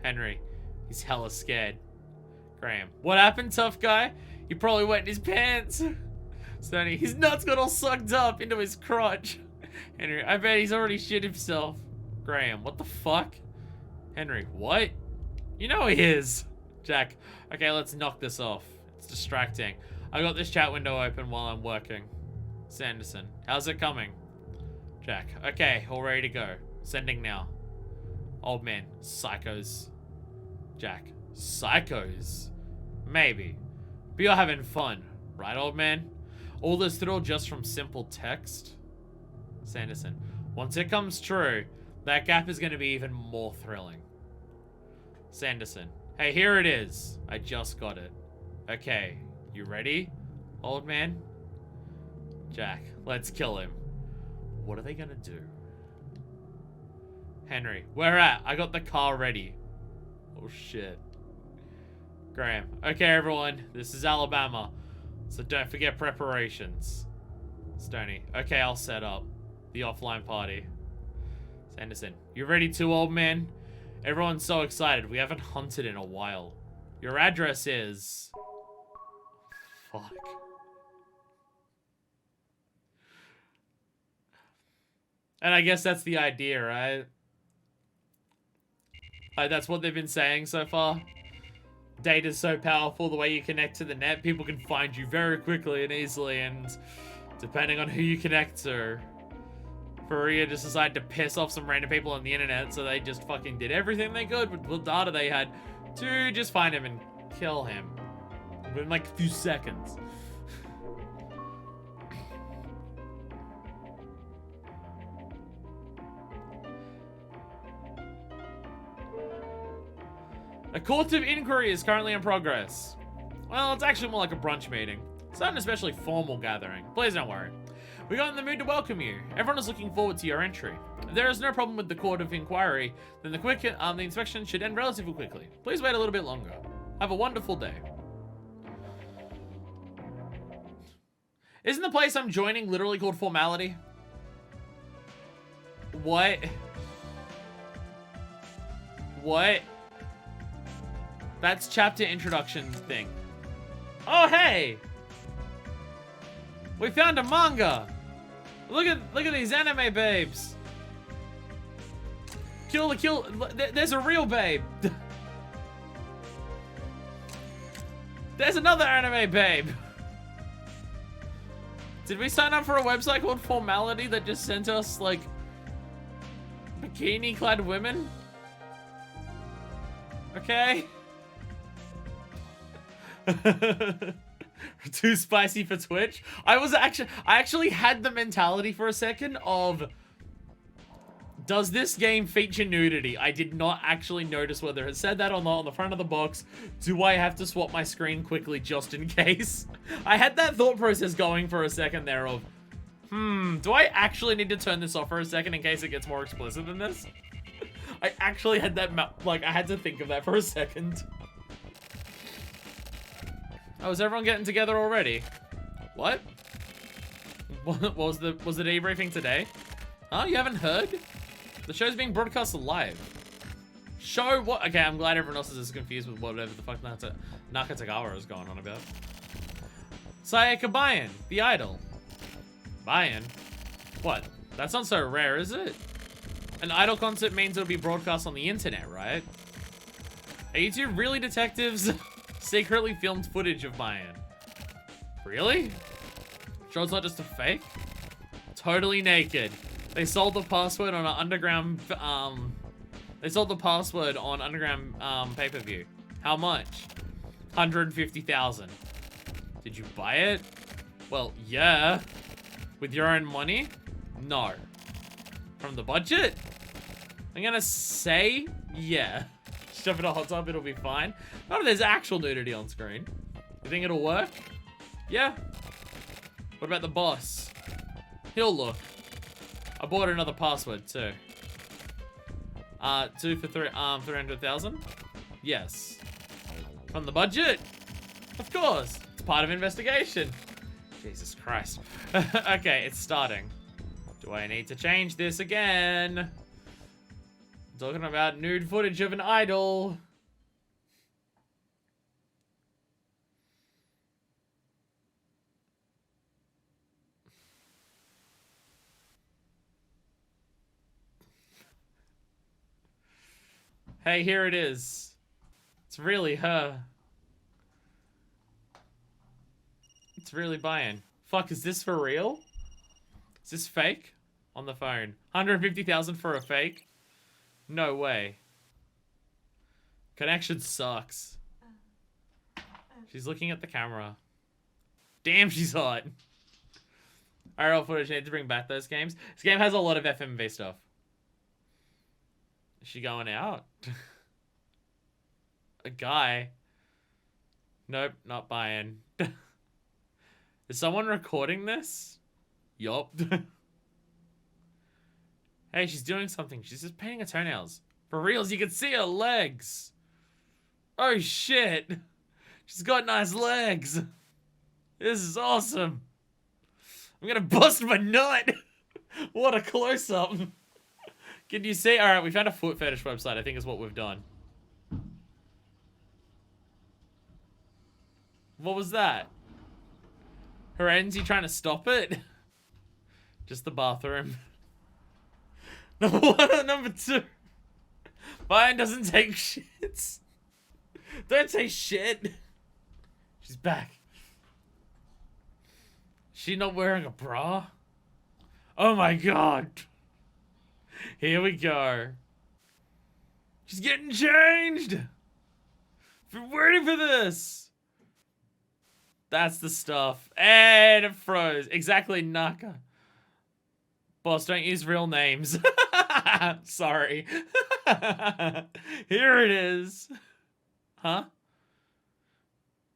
Henry, he's hella scared. Graham, what happened, tough guy? He probably wet in his pants. Stoney, his nuts got all sucked up into his crotch. Henry, I bet he's already shit himself. Graham, what the fuck? Henry, what? You know he is. Jack, okay, let's knock this off. It's distracting. I got this chat window open while I'm working. Sanderson, how's it coming? Jack, okay, all ready to go. Sending now. Old man, psychos. Jack, psychos? Maybe. But you're having fun, right, old man? All this thrill just from simple text? Sanderson, once it comes true, that gap is going to be even more thrilling. Sanderson, hey, here it is. I just got it. Okay, you ready, old man? Jack, let's kill him. What are they going to do? Henry, where at? I got the car ready. Oh, shit. Graham, okay, everyone, this is Alabama, so don't forget preparations. Stoney, okay, I'll set up the offline party. Sanderson, you ready too, old man? Everyone's so excited. We haven't hunted in a while. Your address is... Fuck. And I guess that's the idea, right? Like, that's what they've been saying so far. Data's so powerful, the way you connect to the net, people can find you very quickly and easily, and Depending on who you connect to. Faria just decided to piss off some random people on the internet, so they just fucking did everything they could with the data they had to just find him and kill him. Within like a few seconds. A court of inquiry is currently in progress. Well, it's actually more like a brunch meeting. It's not an especially formal gathering. Please don't worry. We got in the mood to welcome you. Everyone is looking forward to your entry. If there is no problem with the court of inquiry, then the inspection should end relatively quickly. Please wait a little bit longer. Have a wonderful day. Isn't the place I'm joining literally called Formality? What? What? That's chapter introduction thing. Oh, hey! We found a manga! Look at these anime babes! Kill. There's a real babe! There's another anime babe! Did we sign up for a website called Formality that just sent us, like, bikini-clad women? Okay. Too spicy for Twitch. I actually had the mentality for a second of, does this game feature nudity? I did not actually notice whether it said that or not on the front of the box. Do I have to swap my screen quickly just in case? I had that thought process going for a second there of, do I actually need to turn this off for a second in case it gets more explicit than this? I actually had that, like, I had to think of that for a second. Oh, is everyone getting together already? What? Was the debriefing today? Oh, you haven't heard? The show's being broadcast live. Show what? Okay, I'm glad everyone else is as confused with whatever the fuck Nakatagawa is going on about. Sayaka Bayan, the idol. Bayan? What? That's not so rare, is it? An idol concert means it'll be broadcast on the internet, right? Are you two really detectives? Secretly filmed footage of Bayan. Really? Sure it's not just a fake? Totally naked. They sold the password on an underground, pay-per-view. How much? 150,000. Did you buy it? Well, yeah. With your own money? No. From the budget? I'm gonna say, yeah. Shove it in a hot tub, it'll be fine. Not if there's actual nudity on screen. You think it'll work? Yeah. What about the boss? He'll look. I bought another password too. 2 for 300,000? Yes. From the budget? Of course. It's part of investigation. Jesus Christ. Okay, it's starting. Do I need to change this again? Talking about nude footage of an idol. Hey, here it is. It's really her. It's really Bayan. Fuck, is this for real? Is this fake? On the phone. 150,000 for a fake? No way. Connection sucks. She's looking at the camera. Damn, she's hot. IRL footage, I need to bring back those games. This game has a lot of FMV stuff. Is she going out? A guy. Nope, not buying. Is someone recording this? Yup. Hey, she's doing something. She's just painting her toenails. For reals, you can see her legs. Oh, shit. She's got nice legs. This is awesome. I'm gonna bust my nut. What a close-up. Can you see? Alright, we found a foot fetish website, I think is what we've done. What was that? Her ends, you trying to stop it? Just the bathroom. Number 1 and number 2. Bayan doesn't take shits. Don't say shit. She's back. She not wearing a bra? Oh my god. Here we go. She's getting changed. Been waiting for this. That's the stuff. And it froze. Exactly, Naka. Boss, don't use real names. Sorry. Here it is. Huh?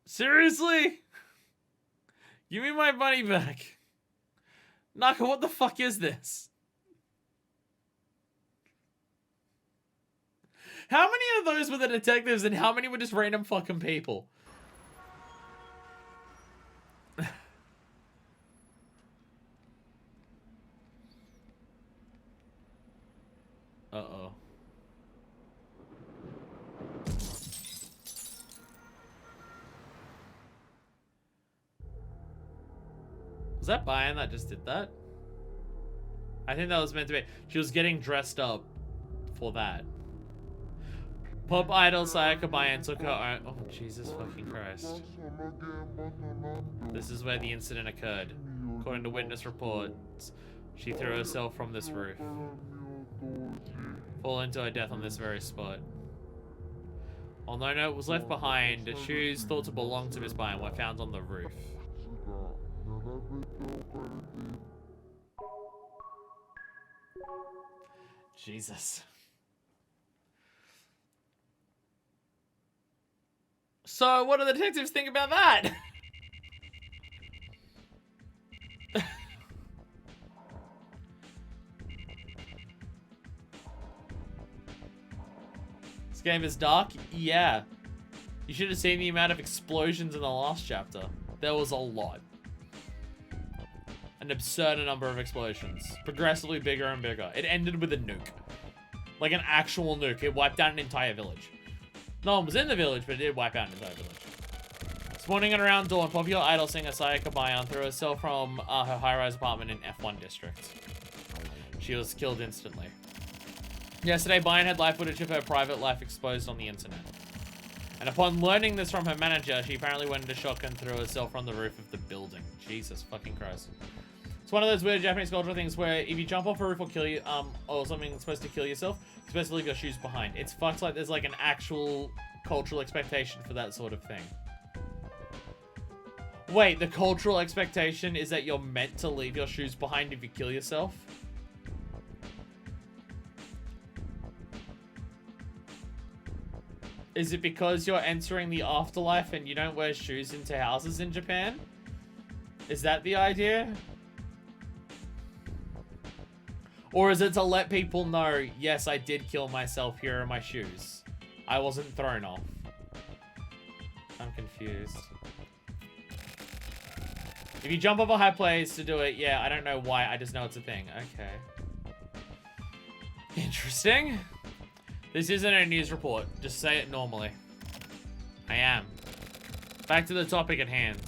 Seriously? Give me my money back. Naka, what the fuck is this? How many of those were the detectives and how many were just random fucking people? Uh-oh. Was that Bayan that just did that? I think that was meant to be. She was getting dressed up for that. Pop idol Sayaka Bayan took her own. Oh, Jesus fucking Christ. This is where the incident occurred. According to witness reports, she threw herself from this roof, falling to her death on this very spot. While no note was left behind, the shoes thought to belong to Miss Bayan were found on the roof. Jesus. So, what do the detectives think about that? This game is dark? Yeah. You should have seen the amount of explosions in the last chapter. There was a lot. An absurd number of explosions. Progressively bigger and bigger. It ended with a nuke. Like an actual nuke. It wiped out an entire village. No one was in the village, but it did wipe out an entire village. Spawning at around dawn, popular idol singer Sayaka Bayan threw herself from her high-rise apartment in F1 district. She was killed instantly. Yesterday, Bayan had live footage of her private life exposed on the internet. And upon learning this from her manager, she apparently went into shock and threw herself from the roof of the building. Jesus fucking Christ. It's one of those weird Japanese cultural things where if you jump off a roof or kill you, or something that's supposed to kill yourself, you're supposed to leave your shoes behind. It's fucked like there's like an actual cultural expectation for that sort of thing. Wait, the cultural expectation is that you're meant to leave your shoes behind if you kill yourself? Is it because you're entering the afterlife and you don't wear shoes into houses in Japan? Is that the idea? Or is it to let people know, yes, I did kill myself, here are my shoes. I wasn't thrown off. I'm confused. If you jump off a high place to do it, yeah, I don't know why, I just know it's a thing. Okay. Interesting. This isn't a news report, just say it normally. I am. Back to the topic at hand.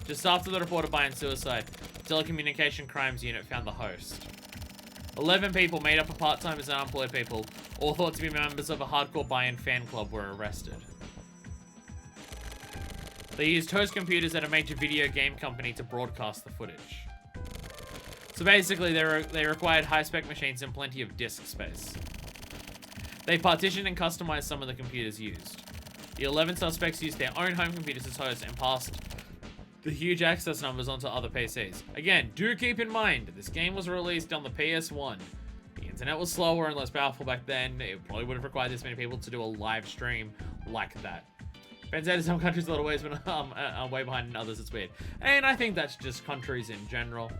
Just after the report of Bayan's suicide, Telecommunication Crimes Unit found the host. 11 people made up of part-timers and unemployed people, all thought to be members of a hardcore Bayan fan club, were arrested. They used host computers at a major video game company to broadcast the footage. So basically, they required high-spec machines and plenty of disk space. They partitioned and customized some of the computers used. The 11 suspects used their own home computers as hosts and passed the huge access numbers onto other PCs. Again, do keep in mind, this game was released on the PS1. The internet was slower and less powerful back then. It probably would have required this many people to do a live stream like that. Depends in some countries a lot of ways, but I'm way behind in others. It's weird. And I think that's just countries in general.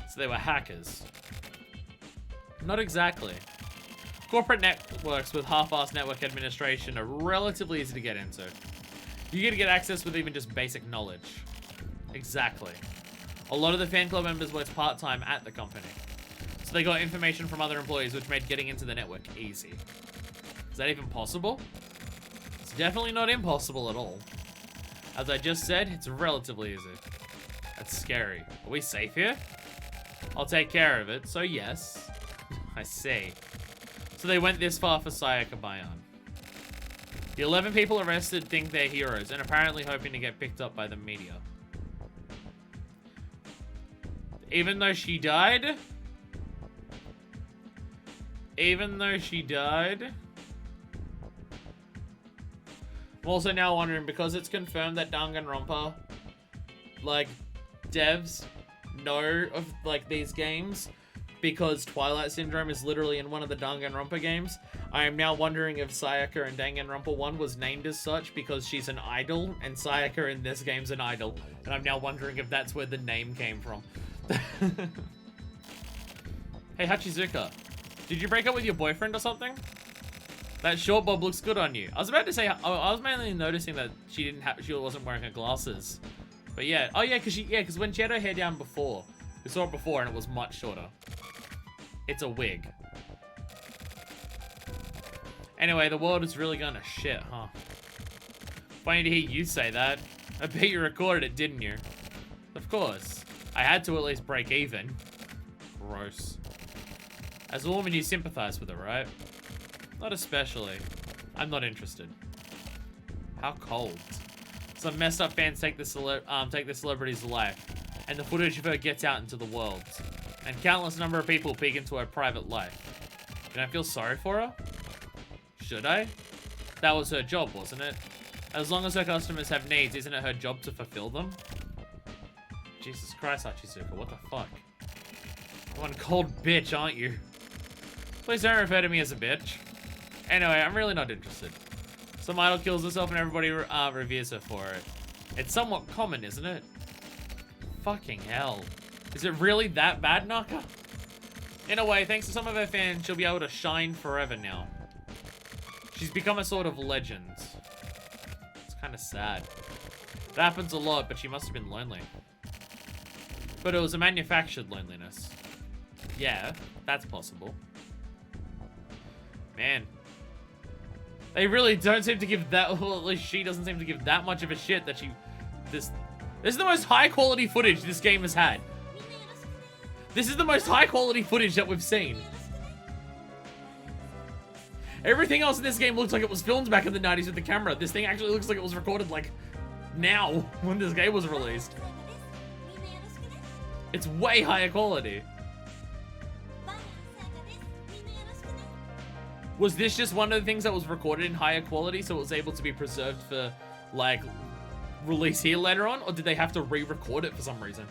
So they were hackers. Not exactly. Corporate networks with half-assed network administration are relatively easy to get into. You get to get access with even just basic knowledge. Exactly. A lot of the fan club members worked part-time at the company. So they got information from other employees, which made getting into the network easy. Is that even possible? It's definitely not impossible at all. As I just said, it's relatively easy. That's scary. Are we safe here? I'll take care of it, so yes. I see. So they went this far for Sayaka Bayan. The 11 people arrested think they're heroes and apparently hoping to get picked up by the media. Even though she died? Even though she died? I'm also now wondering, because it's confirmed that Danganronpa, like, devs know of, like, these games, because Twilight Syndrome is literally in one of the Danganronpa games, I am now wondering if Sayaka in Danganronpa 1 was named as such because she's an idol, and Sayaka in this game's an idol. And I'm now wondering if that's where the name came from. Hey, Hachizuka, did you break up with your boyfriend or something? That short bob looks good on you. I was about to say, I was mainly noticing that she wasn't wearing her glasses. But yeah, oh yeah, because when she had her hair down before, we saw it before and it was much shorter. It's a wig. Anyway, the world is really going to shit, huh? Funny to hear you say that. I bet you recorded it, didn't you? Of course. I had to at least break even. Gross. As a woman, you sympathize with her, right? Not especially. I'm not interested. How cold. Some messed up fans take the celebrity's life, and the footage of her gets out into the world. And countless number of people peek into her private life. Can I feel sorry for her? Should I? That was her job, wasn't it? As long as her customers have needs, isn't it her job to fulfill them? Jesus Christ, Hachizuka, what the fuck? One cold bitch, aren't you? Please don't refer to me as a bitch. Anyway, I'm really not interested. Some idol kills herself and everybody reveres her for it. It's somewhat common, isn't it? Fucking hell. Is it really that bad, Naka? In a way, thanks to some of her fans, she'll be able to shine forever now. She's become a sort of legend. It's kind of sad. It happens a lot, but she must have been lonely. But it was a manufactured loneliness. Yeah, that's possible. Man. They really don't seem to give that, well, at least she doesn't seem to give that much of a shit that she... This is the most high quality footage this game has had. This is the most high quality footage that we've seen. Everything else in this game looks like it was filmed back in the 90s with the camera. This thing actually looks like it was recorded, like, now, when this game was released. It's way higher quality. Was this just one of the things that was recorded in higher quality so it was able to be preserved for, like, release here later on? Or did they have to re-record it for some reason?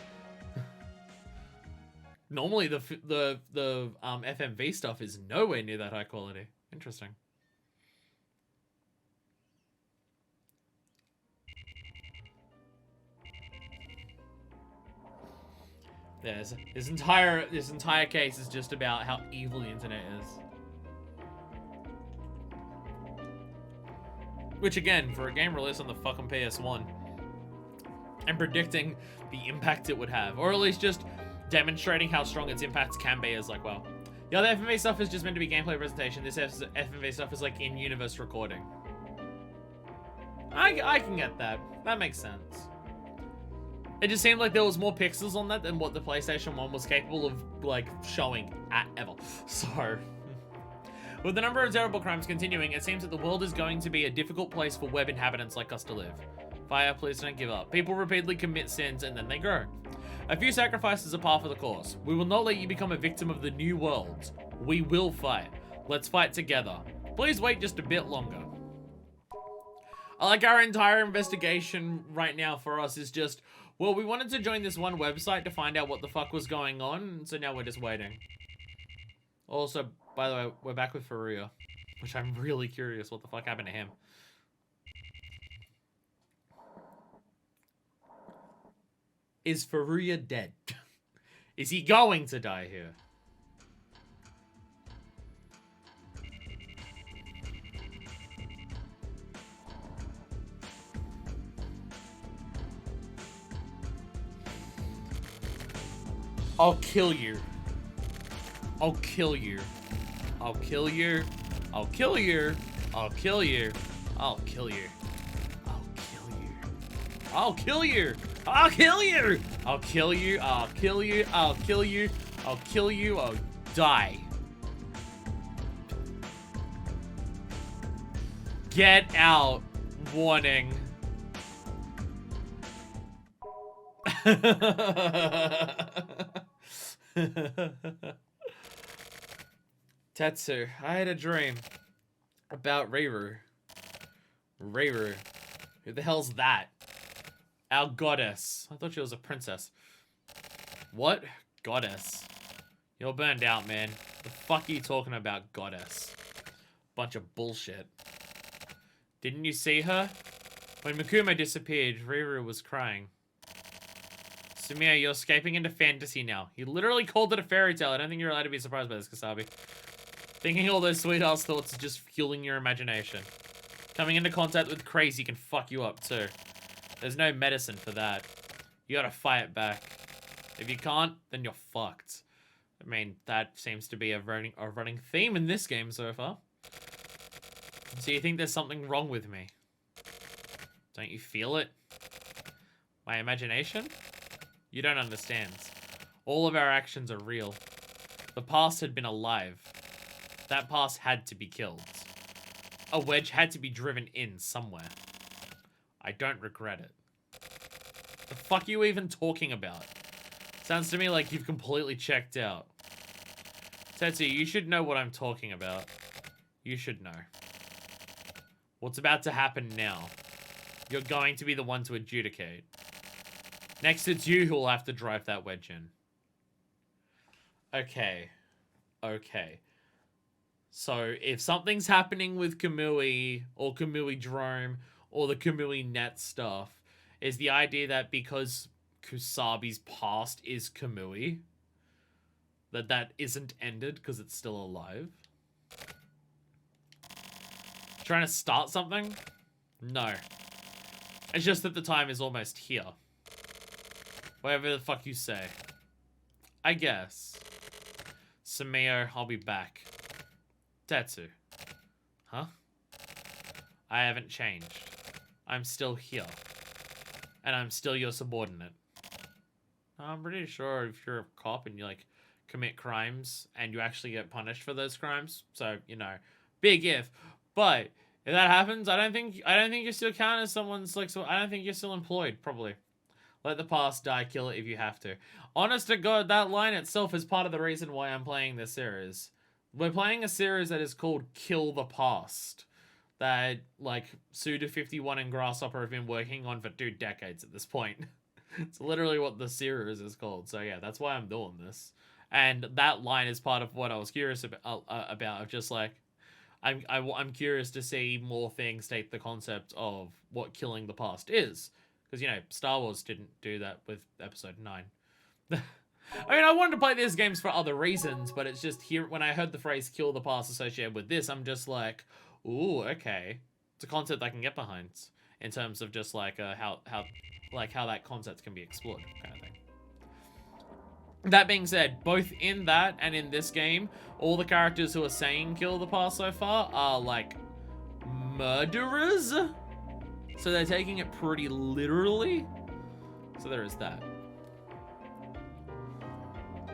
Normally, the FMV stuff is nowhere near that high quality. Interesting. Yeah, this entire case is just about how evil the internet is. Which again, for a game released on the fucking PS1, and predicting the impact it would have, or at least just demonstrating how strong its impact can be, is like, well, the other FMV stuff is just meant to be gameplay presentation. This FMV stuff is like in-universe recording. I can get that. That makes sense. It just seemed like there was more pixels on that than what the PlayStation 1 was capable of, like, showing at ever. So, with the number of terrible crimes continuing, it seems that the world is going to be a difficult place for web inhabitants like us to live. Fire, please don't give up. People repeatedly commit sins and then they grow. A few sacrifices are par for the course. We will not let you become a victim of the new world. We will fight. Let's fight together. Please wait just a bit longer. I like our entire investigation right now for us is just, well, we wanted to join this one website to find out what the fuck was going on, so now we're just waiting. Also, by the way, we're back with Furuya, which I'm really curious what the fuck happened to him. Is Furuya dead? Is he going to die here? I'll kill you. I'll kill you. I'll kill you. I'll kill you. I'll kill you. I'll kill you. I'll kill you. I'll kill you. I'll kill you. I'll kill you. I'll kill you. I'll kill you. I'll die. Get out. Warning. Tetsu, I had a dream about Reiru. Reiru. Who the hell's that? Our goddess. I thought she was a princess. What? Goddess. You're burned out, man. The fuck are you talking about, goddess? Bunch of bullshit. Didn't you see her? When Mikumo disappeared, Reiru was crying. Sumiya, you're escaping into fantasy now. He literally called it a fairy tale. I don't think you're allowed to be surprised by this, Kasabi. Thinking all those sweet-ass thoughts is just fueling your imagination. Coming into contact with crazy can fuck you up, too. There's no medicine for that. You gotta fight back. If you can't, then you're fucked. I mean, that seems to be a running theme in this game so far. So you think there's something wrong with me? Don't you feel it? My imagination? You don't understand. All of our actions are real. The past had been alive. That past had to be killed. A wedge had to be driven in somewhere. I don't regret it. The fuck are you even talking about? Sounds to me like you've completely checked out. Tetsu, you should know what I'm talking about. You should know. What's about to happen now? You're going to be the one to adjudicate. Next, it's you who will have to drive that wedge in. Okay. Okay. So, if something's happening with Kamui, or Kamuidrome, or the Kamui net stuff, is the idea that because Kusabi's past is Kamui, that isn't ended because it's still alive? Trying to start something? No. It's just that the time is almost here. Whatever the fuck you say. I guess. Sumiya, I'll be back. Tetsu. Huh? I haven't changed. I'm still here. And I'm still your subordinate. I'm pretty sure if you're a cop and you, like, commit crimes and you actually get punished for those crimes. So, you know, big if. But if that happens, I don't think you still count as someone's, like, so I don't think you're still employed, probably. Let the past die, kill it if you have to. Honest to God, that line itself is part of the reason why I'm playing this series. We're playing a series that is called Kill the Past. That, like, Suda51 and Grasshopper have been working on for 2 decades at this point. It's literally what the series is called. So yeah, that's why I'm doing this. And that line is part of what I was curious about just like, I'm curious to see more things take the concept of what killing the past is. Because, you know, Star Wars didn't do that with Episode 9. I mean, I wanted to play these games for other reasons, but it's just here, when I heard the phrase kill the past associated with this, I'm just like, ooh, okay. It's a concept I can get behind in terms of just like how that concept can be explored, kind of thing. That being said, both in that and in this game, all the characters who are saying kill the past so far are like murderers. So they're taking it pretty literally. So there is that.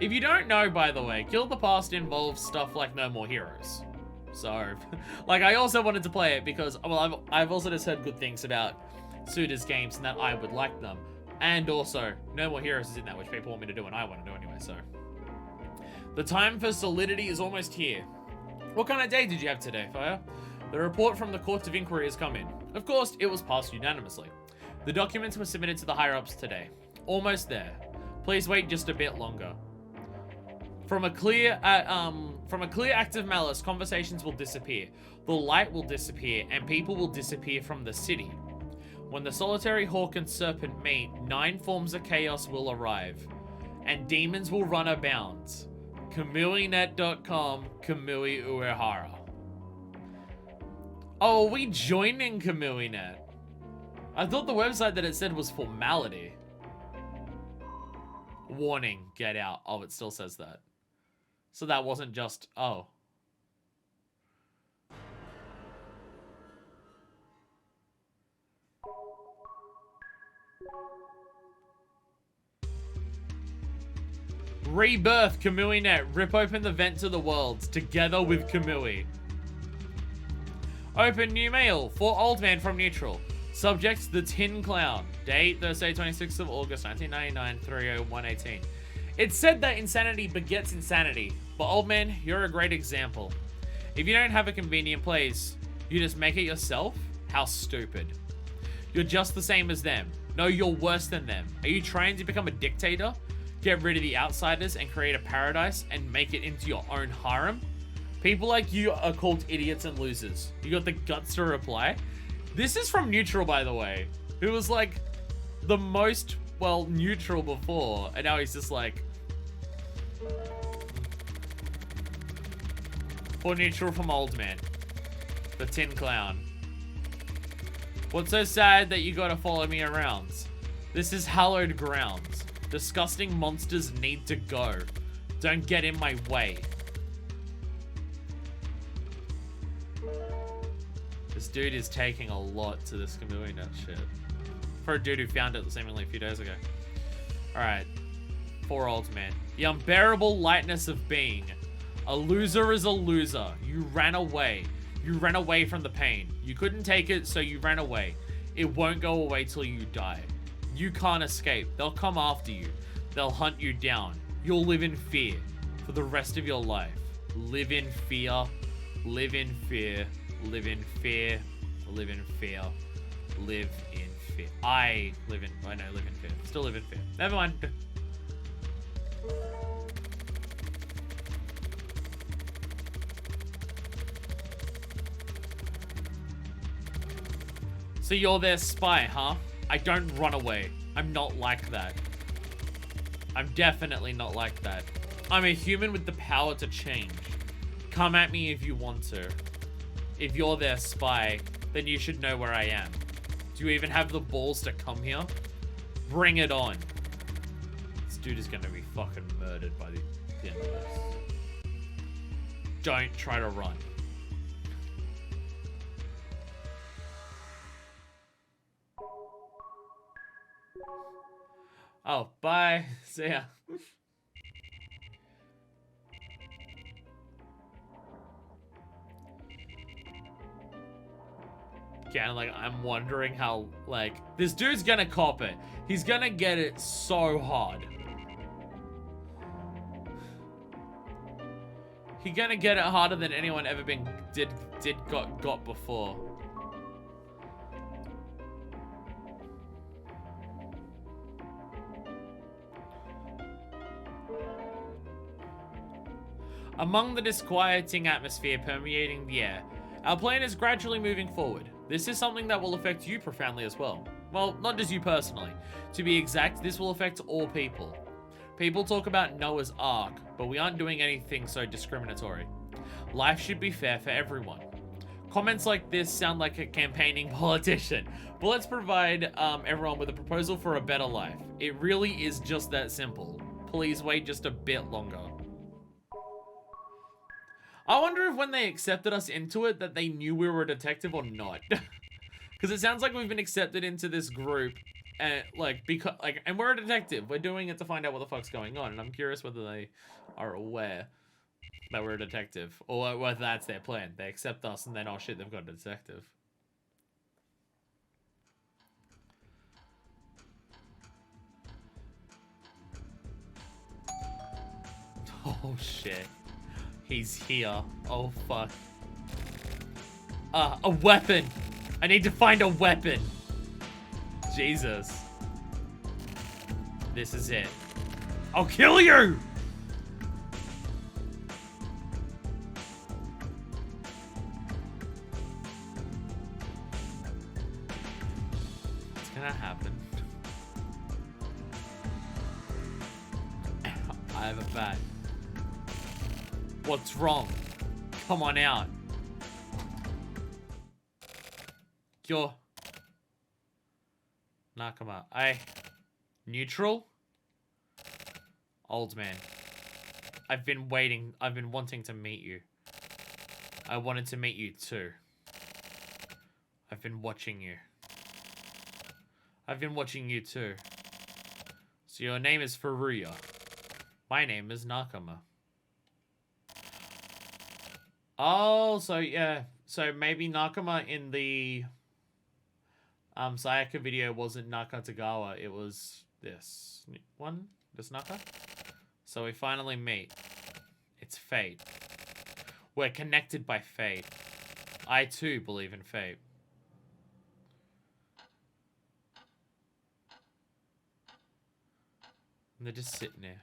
If you don't know, by the way, Kill the Past involves stuff like No More Heroes. So, like, I also wanted to play it because, well, I've also just heard good things about Suda's games and that I would like them. And also, No More Heroes is in that, which people want me to do and I want to do anyway, so. The time for solidity is almost here. What kind of day did you have today, Fire? The report from the Court of Inquiry has come in. Of course, it was passed unanimously. The documents were submitted to the higher-ups today. Almost there. Please wait just a bit longer. From a clear act of malice, conversations will disappear. The light will disappear, and people will disappear from the city. When the solitary hawk and serpent meet, 9 forms of chaos will arrive, and demons will run abound. Kamuinet.com, Kamui Uehara. Oh, are we joining Kamuinet? I thought the website that it said was formality. Warning, get out. Oh, it still says that. So that wasn't just, oh. Rebirth Kamuinet. Rip open the vent to the worlds, together with Kamui. Open new mail for Old Man from Neutral. Subject, the Tin Clown. Date, Thursday, 26th of August, 1999, 30118. It's said that insanity begets insanity, but Old Man, you're a great example. If you don't have a convenient place, you just make it yourself? How stupid. You're just the same as them. No, you're worse than them. Are you trying to become a dictator? Get rid of the outsiders and create a paradise and make it into your own harem? People like you are called idiots and losers. You got the guts to reply? This is from Neutral, by the way, who was like the most, well, neutral before, and now he's just like, for Neutral from Old Man, the Tin Clown. What's so sad that you gotta follow me around? This is hallowed grounds. Disgusting monsters need to go. Don't get in my way. This dude is taking a lot to this Kamuidrome shit. For a dude who found it seemingly a few days ago. Alright. For Old Man. The unbearable lightness of being. A loser is a loser. You ran away. You ran away from the pain. You couldn't take it, so you ran away. It won't go away till you die. You can't escape. They'll come after you. They'll hunt you down. You'll live in fear for the rest of your life. Live in fear. Live in fear. Live in fear. Live in fear. Live in fear. I live in fear. Still live in fear. Never mind. So you're their spy, huh? I don't run away. I'm not like that. I'm definitely not like that. I'm a human with the power to change. Come at me if you want to. If you're their spy, then you should know where I am. Do you even have the balls to come here? Bring it on. This dude is gonna be fucking murdered by the end of this. Don't try to run. Oh, bye. See ya. Again, like, I'm wondering how, like, this dude's gonna cop it. He's gonna get it so hard. He's gonna get it harder than anyone ever got before. Among the disquieting atmosphere permeating the air, our plane is gradually moving forward. This is something that will affect you profoundly as well. Well, not just you personally. To be exact, this will affect all people. People talk about Noah's Ark, but we aren't doing anything so discriminatory. Life should be fair for everyone. Comments like this sound like a campaigning politician, but let's provide everyone with a proposal for a better life. It really is just that simple. Please wait just a bit longer. I wonder if when they accepted us into it that they knew we were a detective or not. Because it sounds like we've been accepted into this group and and we're a detective. We're doing it to find out what the fuck's going on, and I'm curious whether they are aware that we're a detective or whether that's their plan. They accept us and then, oh shit, they've got a detective. Oh shit. He's here. Oh, fuck. A weapon. I need to find a weapon. Jesus. This is it. I'll kill you! What's gonna happen? I have a bat. What's wrong? Come on out. You're... Nakama. Neutral? Old Man. I've been waiting. I've been wanting to meet you. I wanted to meet you too. I've been watching you. I've been watching you too. So your name is Furuya. My name is Nakama. Oh, so yeah, So maybe Nakama in the Sayaka video wasn't Nakatagawa, it was this one? This Naka? So we finally meet. It's fate. We're connected by fate. I too believe in fate. And they're just sitting there.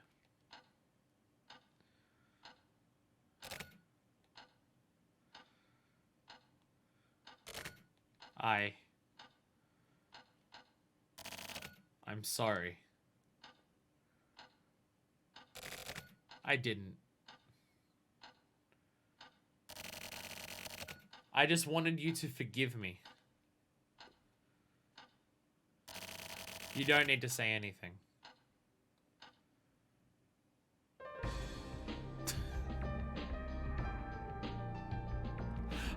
I'm sorry. I didn't. I just wanted you to forgive me. You don't need to say anything.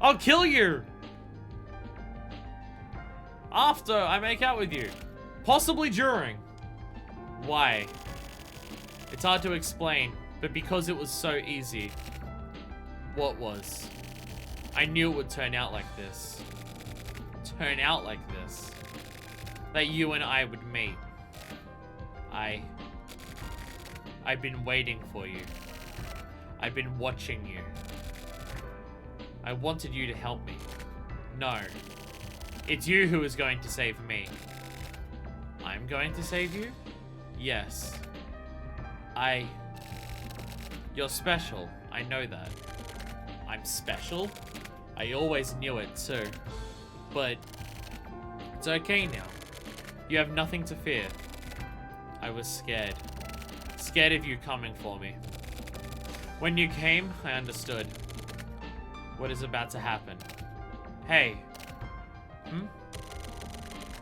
I'll kill you! After I make out with you. Possibly during. Why? It's hard to explain, but because it was so easy. What was? I knew it would turn out like this. Turn out like this. That you and I would meet. I've been waiting for you. I've been watching you. I wanted you to help me. No. It's you who is going to save me. I'm going to save you? Yes. You're special. I know that. I'm special? I always knew it too. But it's okay now. You have nothing to fear. I was scared. Scared of you coming for me. When you came, I understood what is about to happen. Hey.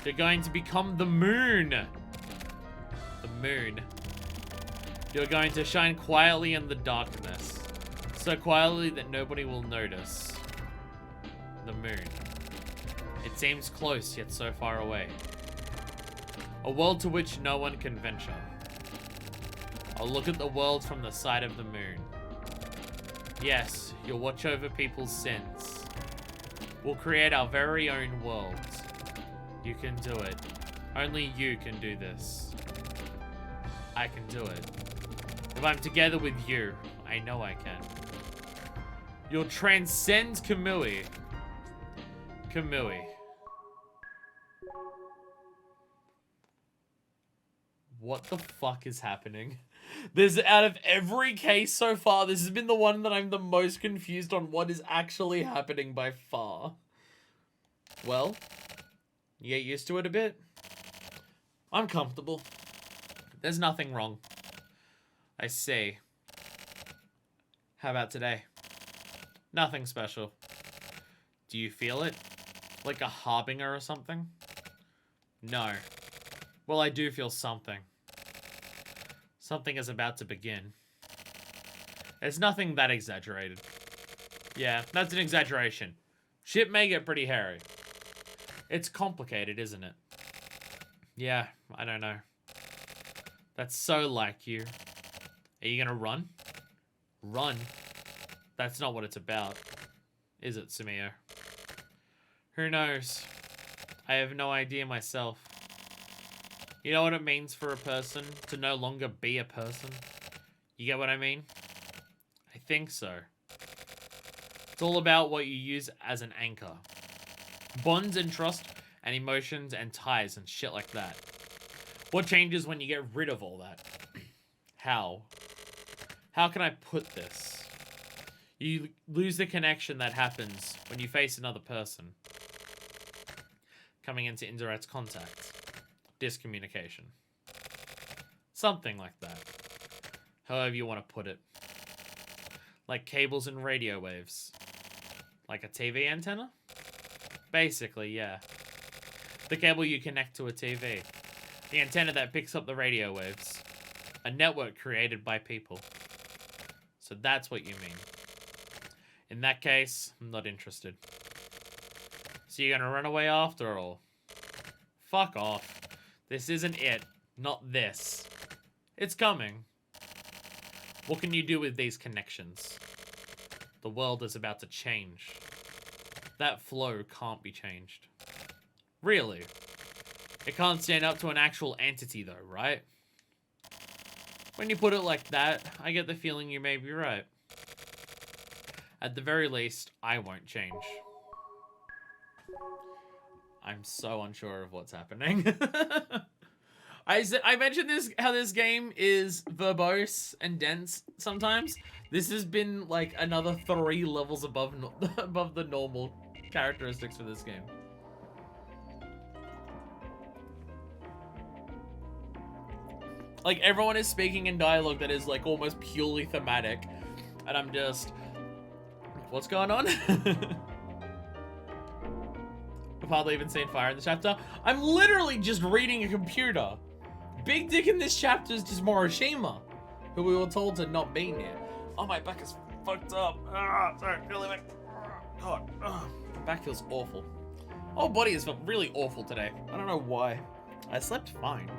You're going to become the moon. The moon. You're going to shine quietly in the darkness. So quietly that nobody will notice. The moon. It seems close, yet so far away. A world to which no one can venture. I'll look at the world from the side of the moon. Yes, you'll watch over people's sins. We'll create our very own world. You can do it. Only you can do this. I can do it. If I'm together with you, I know I can. You'll transcend Kamui. Kamui. What the fuck is happening? This, out of every case so far, this has been the one that I'm the most confused on what is actually happening by far. Well, you get used to it a bit. I'm comfortable. There's nothing wrong. I see. How about today? Nothing special. Do you feel it? Like a harbinger or something? No. Well, I do feel something. Something is about to begin. It's nothing that exaggerated. Yeah, that's an exaggeration. Shit may get pretty hairy. It's complicated, isn't it? Yeah, I don't know. That's so like you. Are you gonna run? Run? That's not what it's about. Is it, Sumio? Who knows? I have no idea myself. You know what it means for a person to no longer be a person? You get what I mean? I think so. It's all about what you use as an anchor. Bonds and trust and emotions and ties and shit like that. What changes when you get rid of all that? How? How can I put this? You lose the connection that happens when you face another person. Coming into indirect contact. Discommunication. Something like that. However you want to put it. Like cables and radio waves. Like a TV antenna? Basically, yeah. The cable you connect to a TV. The antenna that picks up the radio waves. A network created by people. So that's what you mean. In that case, I'm not interested. So you're gonna run away after all? Fuck off. This isn't it. Not this. It's coming. What can you do with these connections? The world is about to change. That flow can't be changed. Really? It can't stand up to an actual entity though, right? When you put it like that, I get the feeling you may be right. At the very least, I won't change. I'm so unsure of what's happening. I mentioned this, how this game is verbose and dense sometimes. This has been like another 3 levels above above the normal characteristics for this game. Like, everyone is speaking in dialogue that is like almost purely thematic. And I'm just, what's going on? I've hardly even seen fire in the chapter. I'm literally just reading a computer. Big Dick in this chapter is just Morishima, who we were told to not be near. Oh, my back is fucked up. Sorry, really, like, God, my back feels awful. My whole body has felt really awful today. I don't know why. I slept fine.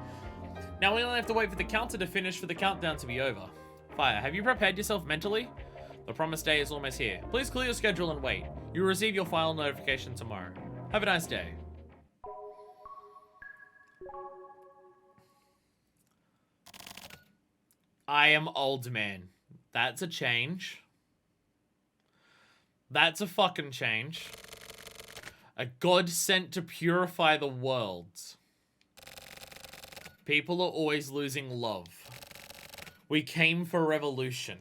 Now we only have to wait for the counter to finish for the countdown to be over. Fire, have you prepared yourself mentally? The promised day is almost here. Please clear your schedule and wait. You will receive your final notification tomorrow. Have a nice day. I am old man. That's a change. That's a fucking change. A god sent to purify the world. People are always losing love. We came for revolution.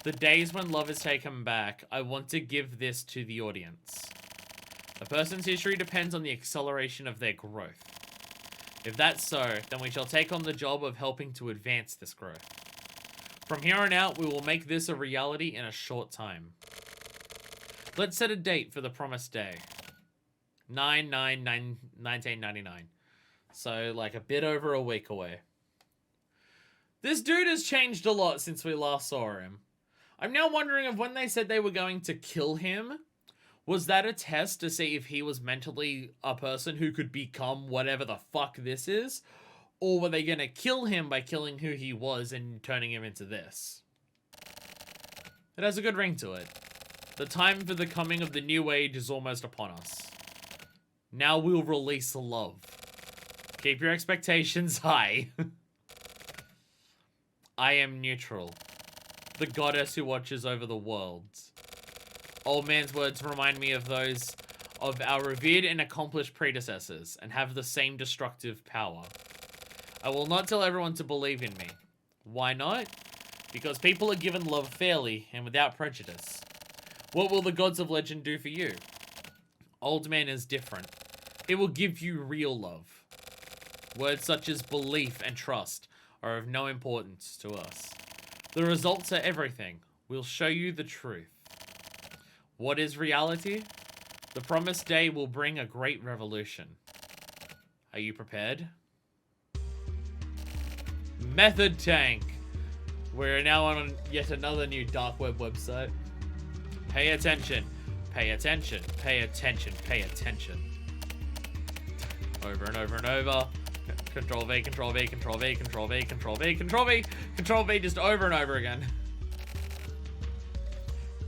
The days when love is taken back, I want to give this to the audience. A person's history depends on the acceleration of their growth. If that's so, then we shall take on the job of helping to advance this growth. From here on out, we will make this a reality in a short time. Let's set a date for the promised day. 9/9/1999. So, like, a bit over a week away. This dude has changed a lot since we last saw him. I'm now wondering if when they said they were going to kill him, was that a test to see if he was mentally a person who could become whatever the fuck this is? Or were they going to kill him by killing who he was and turning him into this? It has a good ring to it. The time for the coming of the new age is almost upon us. Now we'll release love. Keep your expectations high. I am neutral. The goddess who watches over the worlds. Old man's words remind me of those of our revered and accomplished predecessors and have the same destructive power. I will not tell everyone to believe in me. Why not? Because people are given love fairly and without prejudice. What will the gods of legend do for you? Old man is different. It will give you real love. Words such as belief and trust are of no importance to us. The results are everything. We'll show you the truth. What is reality? The promised day will bring a great revolution. Are you prepared? Method Tank. We're now on yet another new dark web website. Pay attention. Pay attention. Pay attention. Pay attention. Over and over and over. Control V, Control V, Control V, Control V, Control V, Control V, Control V, just over and over again.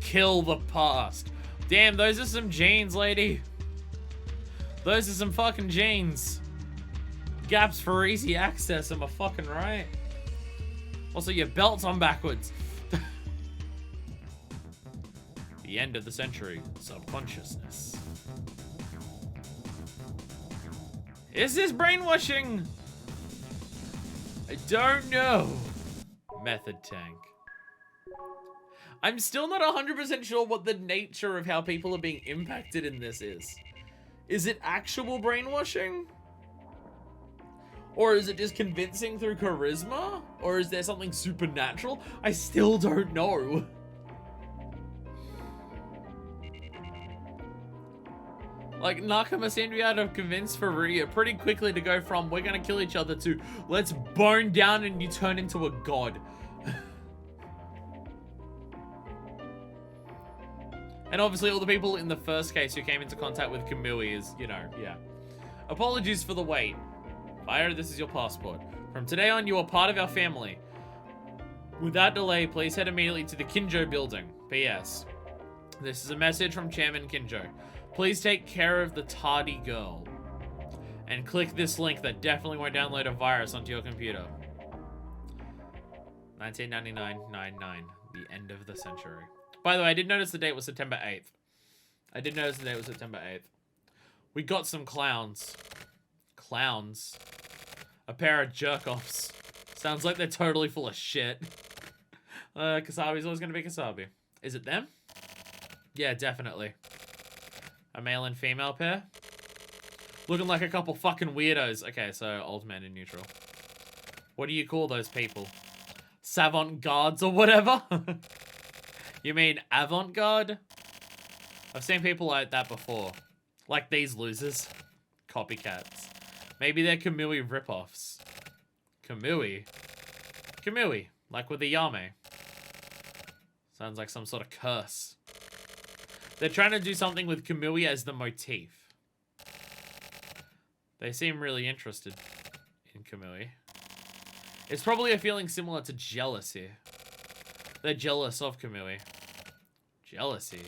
Kill the past. Damn, those are some jeans, lady. Those are some fucking jeans. Gaps for easy access, am I fucking right? Also, your belt's on backwards. The end of the century. Subconsciousness. Is this brainwashing? I don't know. Method Tank. I'm still not 100% sure what the nature of how people are being impacted in this is. Is it actual brainwashing? Or is it just convincing through charisma? Or is there something supernatural? I still don't know. Like, Nakama seemed to be able to convince Faria pretty quickly to go from, we're gonna kill each other, to, let's bone down and you turn into a god. And obviously all the people in the first case who came into contact with Kamui is, you know, yeah. Apologies for the wait. Fire, this is your passport. From today on, you are part of our family. Without delay, please head immediately to the Kinjo building. P.S. This is a message from Chairman Kinjo. Please take care of the tardy girl. And click this link that definitely won't download a virus onto your computer. 1999-99, the end of the century. By the way, I did notice the date was September 8th. I did notice the date was September 8th. We got some clowns. Clowns. A pair of jerk-offs. Sounds like they're totally full of shit. Kasabi's always gonna be Kasabi. Is it them? Yeah, definitely. A male and female pair? Looking like a couple fucking weirdos. Okay, so old man in neutral. What do you call those people? Savant guards or whatever? You mean avant-garde? I've seen people like that before. Like these losers. Copycats. Maybe they're Kamui ripoffs. Kamui? Kamui. Like with a Yame. Sounds like some sort of curse. They're trying to do something with Kamui as the motif. They seem really interested in Kamui. It's probably a feeling similar to jealousy. They're jealous of Kamui. Jealousy.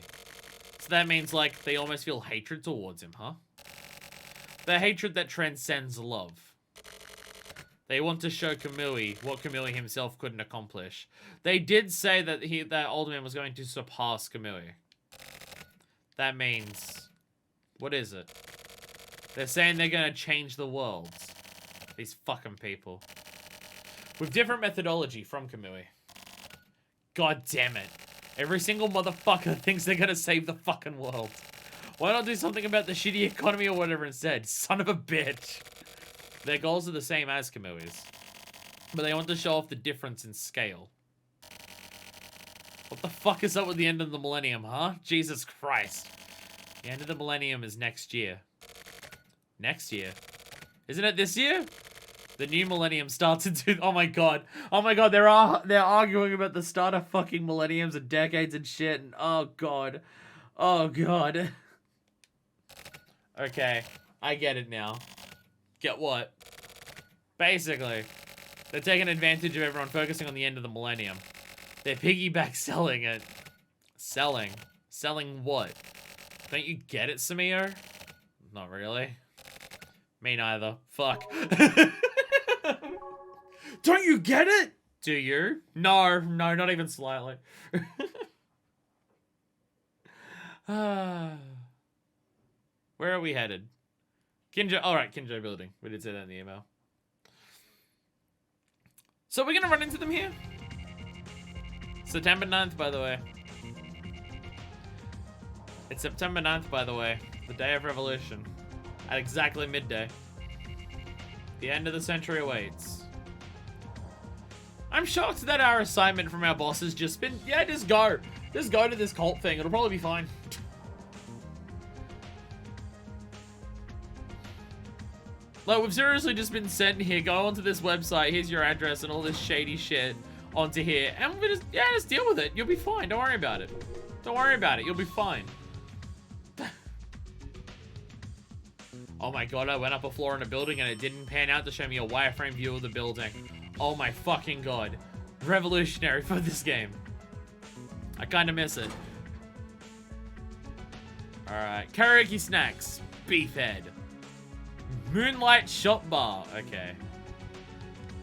So that means, like, they almost feel hatred towards him, huh? The hatred that transcends love. They want to show Kamui what Kamui himself couldn't accomplish. They did say that that old man was going to surpass Kamui. That means... what is it? They're saying they're going to change the world. These fucking people. With different methodology from Kamui. God damn it. Every single motherfucker thinks they're going to save the fucking world. Why not do something about the shitty economy or whatever instead? Son of a bitch. Their goals are the same as Kamui's. But they want to show off the difference in scale. What the fuck is up with the end of the millennium, huh? Jesus Christ. The end of the millennium is next year. Next year? Isn't it this year? The new millennium starts in oh my god. Oh my god, they're arguing about the start of fucking millenniums and decades and shit. And oh god. Oh god. Okay, I get it now. Get what? Basically, they're taking advantage of everyone focusing on the end of the millennium. They're piggyback selling it. Selling? Selling what? Don't you get it, Samio? Not really. Me neither. Fuck. Don't you get it? Do you? No, not even slightly. Where are we headed? Kinjo. Alright, Kinjo building. We did say that in the email. So we're gonna run into them here? September 9th, by the way. It's September 9th, by the way. The day of revolution. At exactly midday. The end of the century awaits. I'm shocked that our assignment from our boss has just been, yeah, just go. Just go to this cult thing. It'll probably be fine. Like, we've seriously just been sent here. Go onto this website. Here's your address and all this shady shit onto here. And we just, yeah, just deal with it. You'll be fine. Don't worry about it. Don't worry about it. You'll be fine. Oh my god, I went up a floor in a building and it didn't pan out to show me a wireframe view of the building. Oh my fucking god. Revolutionary for this game. I kinda miss it. Alright, karaoke snacks. Beef head. Moonlight shop bar. Okay.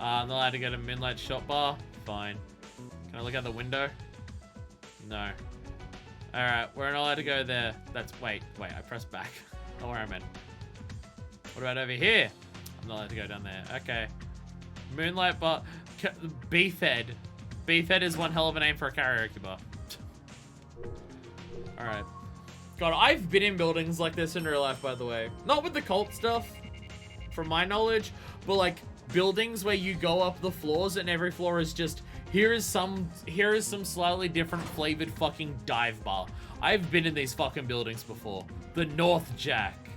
I'm not allowed to go to Moonlight shop bar. Fine. Can I look out the window? No. Alright, we're not allowed to go there. That's, wait, I pressed back. Not where I meant. What about over here? I'm not allowed to go down there. Okay. Moonlight bar. Beef head. Beef head is one hell of a name for a karaoke bar. Alright. God, I've been in buildings like this in real life, by the way. Not with the cult stuff, from my knowledge, but like buildings where you go up the floors and every floor is just, here is some slightly different flavored fucking dive bar. I've been in these fucking buildings before. The North Jack.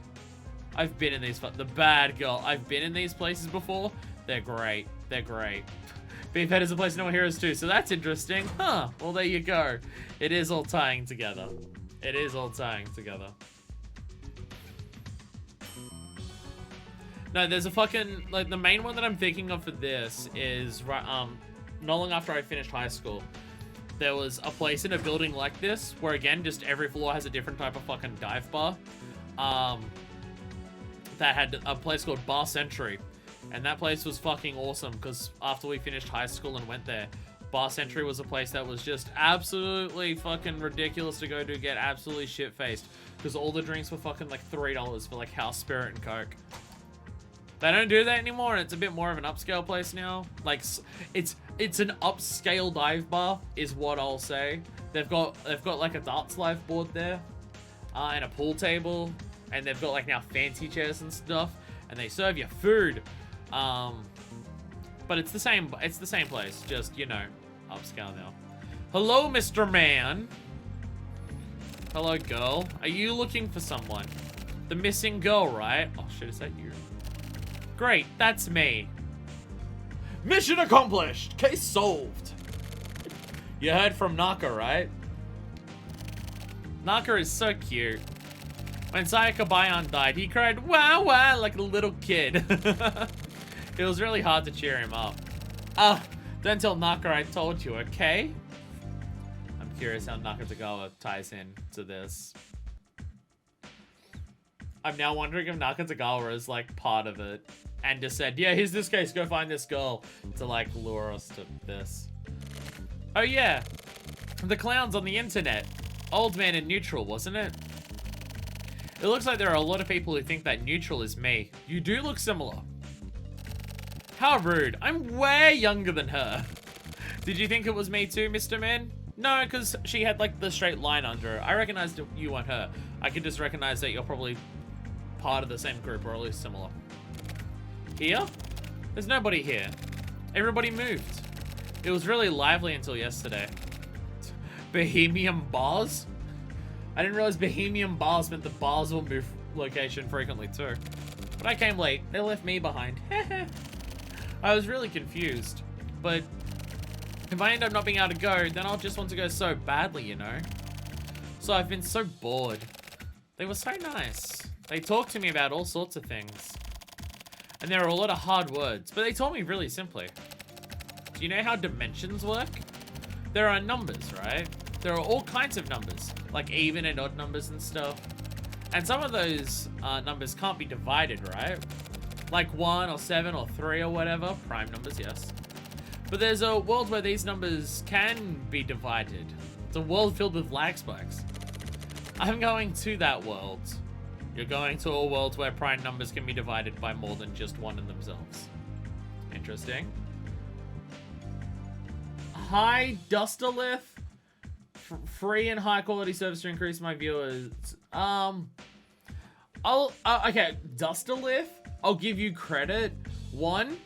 I've been in these, the Bad Girl. I've been in these places before. They're great. They're great. Beefhead is a place no one hears too, so that's interesting. Huh, well there you go. It is all tying together. It is all tying together. No, there's a fucking, like, the main one that I'm thinking of for this is, not long after I finished high school, there was a place in a building like this where, again, just every floor has a different type of fucking dive bar. That had a place called Bar Century. And that place was fucking awesome because after we finished high school and went there, Bar Century was a place that was just absolutely fucking ridiculous to go to, get absolutely shit-faced. Because all the drinks were fucking like $3 for like House Spirit and Coke. They don't do that anymore, and it's a bit more of an upscale place now. Like, it's an upscale dive bar, is what I'll say. They've got like a darts live board there, and a pool table, and they've got like now fancy chairs and stuff, and they serve you food. But it's the same place, just, you know, upscale now. Hello, Mr. Man. Hello, girl. Are you looking for someone? The missing girl, right? Oh shit, is that you? Great, that's me. Mission accomplished! Case solved! You heard from Naka, right? Naka is so cute. When Sayaka Bayan died, he cried, "Wow, wow," like a little kid. It was really hard to cheer him up. Don't tell Naka I told you, okay? I'm curious how Nakatagawa ties in to this. I'm now wondering if Nakatagawa is like part of it and just said, yeah, here's this case, go find this girl, to like lure us to this. Oh yeah, the clowns on the internet. Old man in neutral, wasn't it? It looks like there are a lot of people who think that neutral is me. You do look similar. How rude. I'm way younger than her. Did you think it was me too, Mr. Man? No, because she had like the straight line under her. I recognized you and her. I could just recognize that you're probably part of the same group, or at least similar. Here? There's nobody here. Everybody moved. It was really lively until yesterday. Bohemian bars? I didn't realize Bohemian bars meant the bars will move location frequently too. But I came late. They left me behind. I was really confused. But if I end up not being able to go, then I'll just want to go so badly, you know? So I've been so bored. They were so nice. They talked to me about all sorts of things. And there were a lot of hard words, but they told me really simply. Do you know how dimensions work? There are numbers, right? There are all kinds of numbers, like even and odd numbers and stuff. And some of those numbers can't be divided, right? Like 1 or 7 or 3 or whatever. Prime numbers, yes. But there's a world where these numbers can be divided. It's a world filled with lag spikes. I'm going to that world. You're going to a world where prime numbers can be divided by more than just one in themselves. Interesting. Hi, Dustalith. Free and high quality service to increase my viewers. Okay, Dustalith. I'll give you credit. One,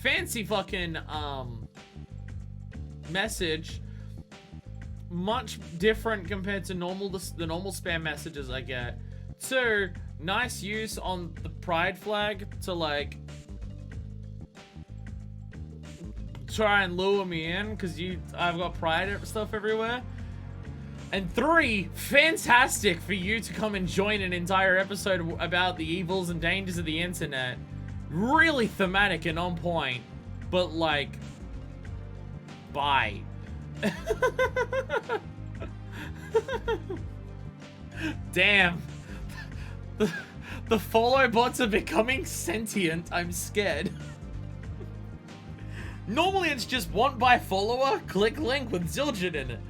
fancy fucking message. Much different compared to the normal spam messages I get. 2, nice use on the pride flag to like try and lure me in because I've got pride stuff everywhere. And 3, fantastic for you to come and join an entire episode about the evils and dangers of the internet. Really thematic and on point, but like, bye. Damn. The follow bots are becoming sentient. I'm scared. Normally it's just want by follower, click link with Zildjian in it.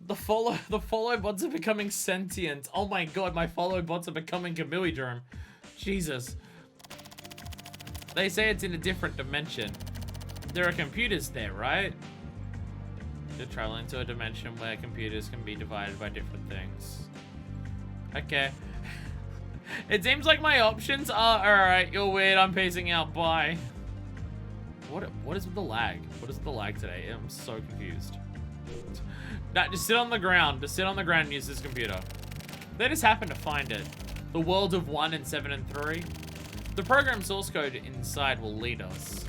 The follow bots are becoming sentient. Oh my god, my follow bots are becoming Kamuidrome. Jesus. They say it's in a different dimension. There are computers there, right? You're traveling to a dimension where computers can be divided by different things. Okay. It seems like my options are, alright, you're weird, I'm pacing out, bye. What is with the lag? What is with the lag today? I'm so confused. Nah, just sit on the ground. Just sit on the ground and use this computer. They just happen to find it. The world of 1 and 7 and 3. The program source code inside will lead us.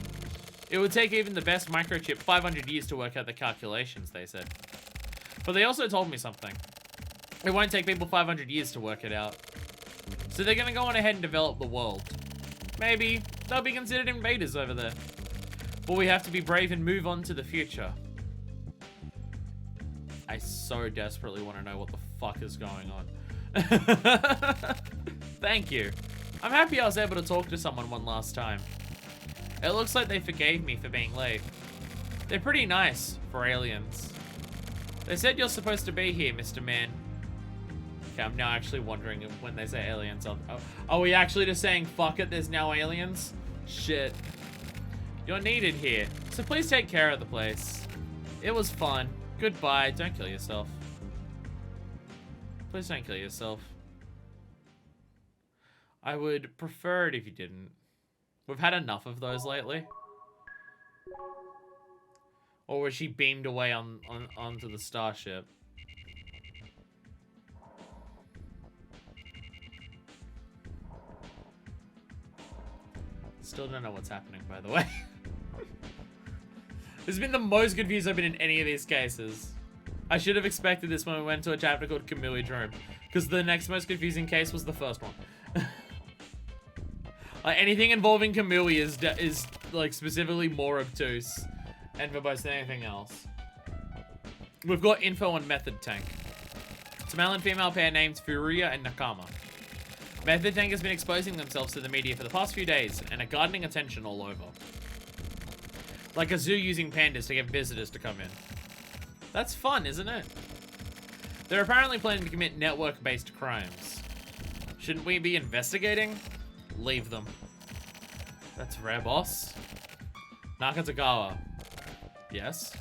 It would take even the best microchip 500 years to work out the calculations, they said. But they also told me something. It won't take people 500 years to work it out. So they're gonna go on ahead and develop the world. Maybe they'll be considered invaders over there. But we have to be brave and move on to the future. I so desperately want to know what the fuck is going on. Thank you. I'm happy I was able to talk to someone one last time. It looks like they forgave me for being late. They're pretty nice for aliens. They said you're supposed to be here, Mr. Man. Okay, I'm now actually wondering if when they say aliens, are we actually just saying, fuck it, there's now aliens? Shit. You're needed here, so please take care of the place. It was fun. Goodbye. Don't kill yourself. Please don't kill yourself. I would prefer it if you didn't. We've had enough of those lately. Or was she beamed away onto the starship? Still don't know what's happening, by the way. This has been the most confused I've been in any of these cases. I should have expected this when we went to a chapter called Kamuidrome, because the next most confusing case was the first one. Like, anything involving Kamui is like specifically more obtuse and verbose than anything else. We've got info on Method Tank. It's a male and female pair named Furuya and Nakama. Method Tank has been exposing themselves to the media for the past few days and are garnering attention all over. Like a zoo using pandas to get visitors to come in. That's fun, isn't it? They're apparently planning to commit network-based crimes. Shouldn't we be investigating? Leave them. That's rare, boss. Nakatagawa. Yes?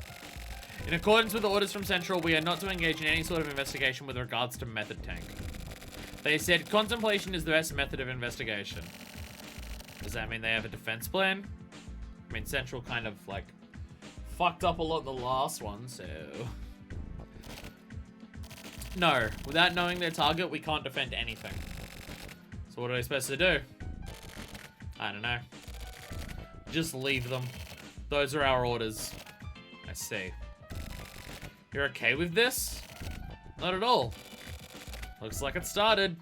In accordance with the orders from Central, we are not to engage in any sort of investigation with regards to Method Tank. They said contemplation is the best method of investigation. Does that mean they have a defense plan? I mean, Central kind of, like, fucked up a lot in the last one, so... No, without knowing their target, we can't defend anything. So what are we supposed to do? I don't know. Just leave them. Those are our orders. I see. You're okay with this? Not at all. Looks like it started.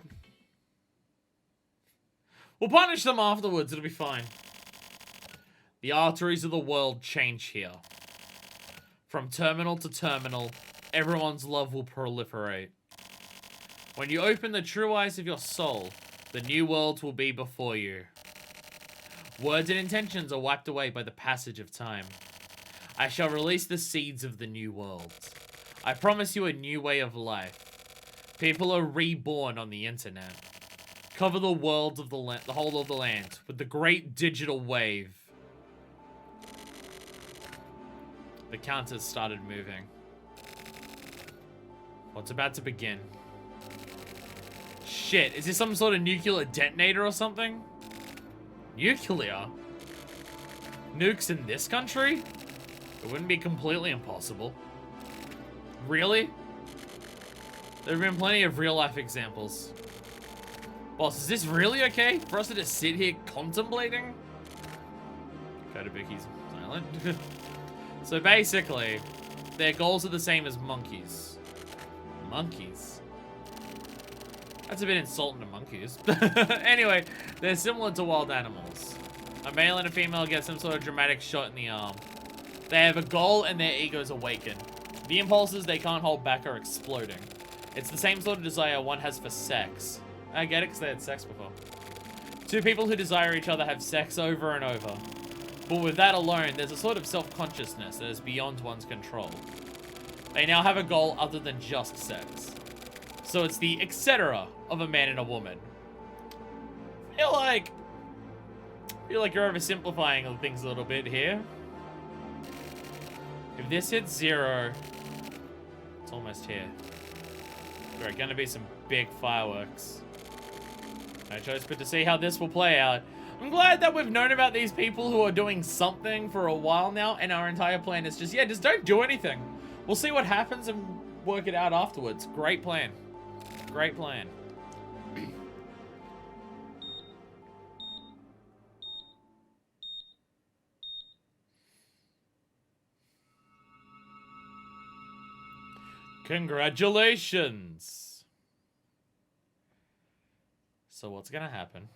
We'll punish them afterwards, it'll be fine. The arteries of the world change here. From terminal to terminal, everyone's love will proliferate. When you open the true eyes of your soul, the new worlds will be before you. Words and intentions are wiped away by the passage of time. I shall release the seeds of the new worlds. I promise you a new way of life. People are reborn on the internet. Cover the world of the whole of the land with the great digital wave. The counters started moving. What's about to begin? Shit, is this some sort of nuclear detonator or something? Nuclear? Nukes in this country? It wouldn't be completely impossible. Really? There have been plenty of real-life examples. Boss, is this really okay for us to just sit here contemplating? Kotobuki's silent. So basically, their goals are the same as monkeys. Monkeys? That's a bit insulting to monkeys. Anyway, they're similar to wild animals. A male and a female get some sort of dramatic shot in the arm. They have a goal and their egos awaken. The impulses they can't hold back are exploding. It's the same sort of desire one has for sex. I get it because they had sex before. Two people who desire each other have sex over and over. But with that alone, there's a sort of self-consciousness that is beyond one's control. They now have a goal other than just sex. So it's the etc. of a man and a woman. I feel like you're oversimplifying things a little bit here. If this hits 0, it's almost here. There are gonna be some big fireworks. No choice but to see how this will play out. I'm glad that we've known about these people who are doing something for a while now, and our entire plan is just, yeah, just don't do anything. We'll see what happens and work it out afterwards. Great plan. Great plan. Congratulations. So what's gonna happen?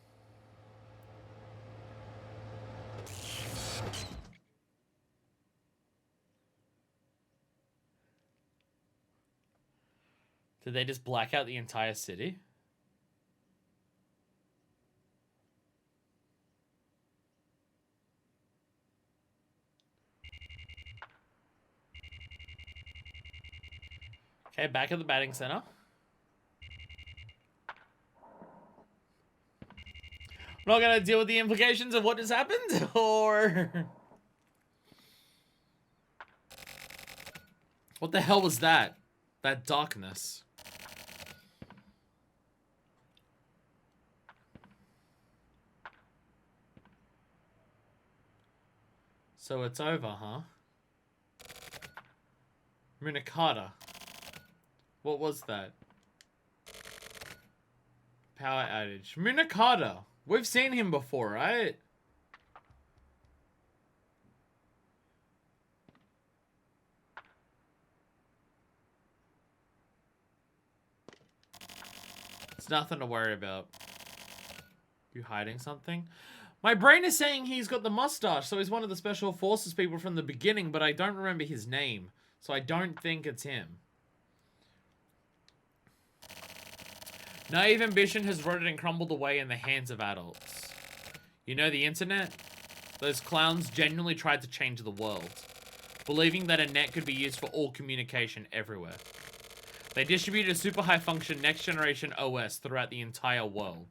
Did they just black out the entire city? Okay, back at the batting center. I'm not gonna deal with the implications of what just happened, or... What the hell was that? That darkness. So it's over, huh? Runakata. What was that? Power outage. Munakata. We've seen him before, right? It's nothing to worry about. You hiding something? My brain is saying he's got the mustache, so he's one of the special forces people from the beginning, but I don't remember his name, so I don't think it's him. Naive ambition has rotted and crumbled away in the hands of adults. You know the internet? Those clowns genuinely tried to change the world, believing that a net could be used for all communication everywhere. They distributed a super high function next generation OS throughout the entire world.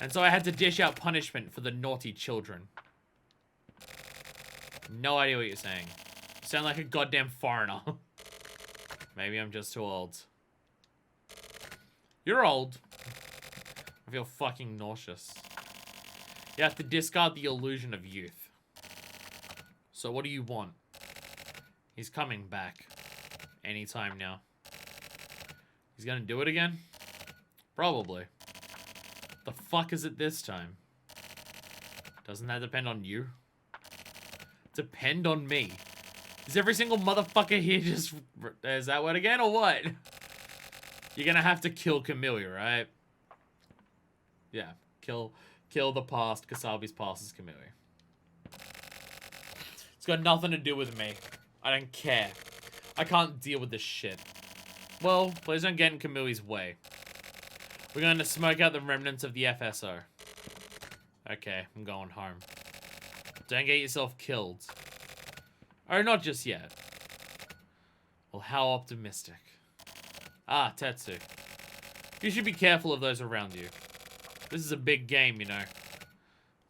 And so I had to dish out punishment for the naughty children. No idea what you're saying. You sound like a goddamn foreigner. Maybe I'm just too old. You're old. I feel fucking nauseous. You have to discard the illusion of youth. So what do you want? He's coming back. Anytime now. He's gonna do it again? Probably. The fuck is it this time? Doesn't that depend on you? Depend on me. Is every single motherfucker here just... Is that what again or what? You're gonna have to kill Camille, right? Yeah. Kill the past. Kasabi's past is Camille. It's got nothing to do with me. I don't care. I can't deal with this shit. Well, please don't get in Camille's way. We're going to smoke out the remnants of the FSO. Okay, I'm going home. Don't get yourself killed. Or not just yet. Well, how optimistic. Ah, Tetsu. You should be careful of those around you. This is a big game, you know.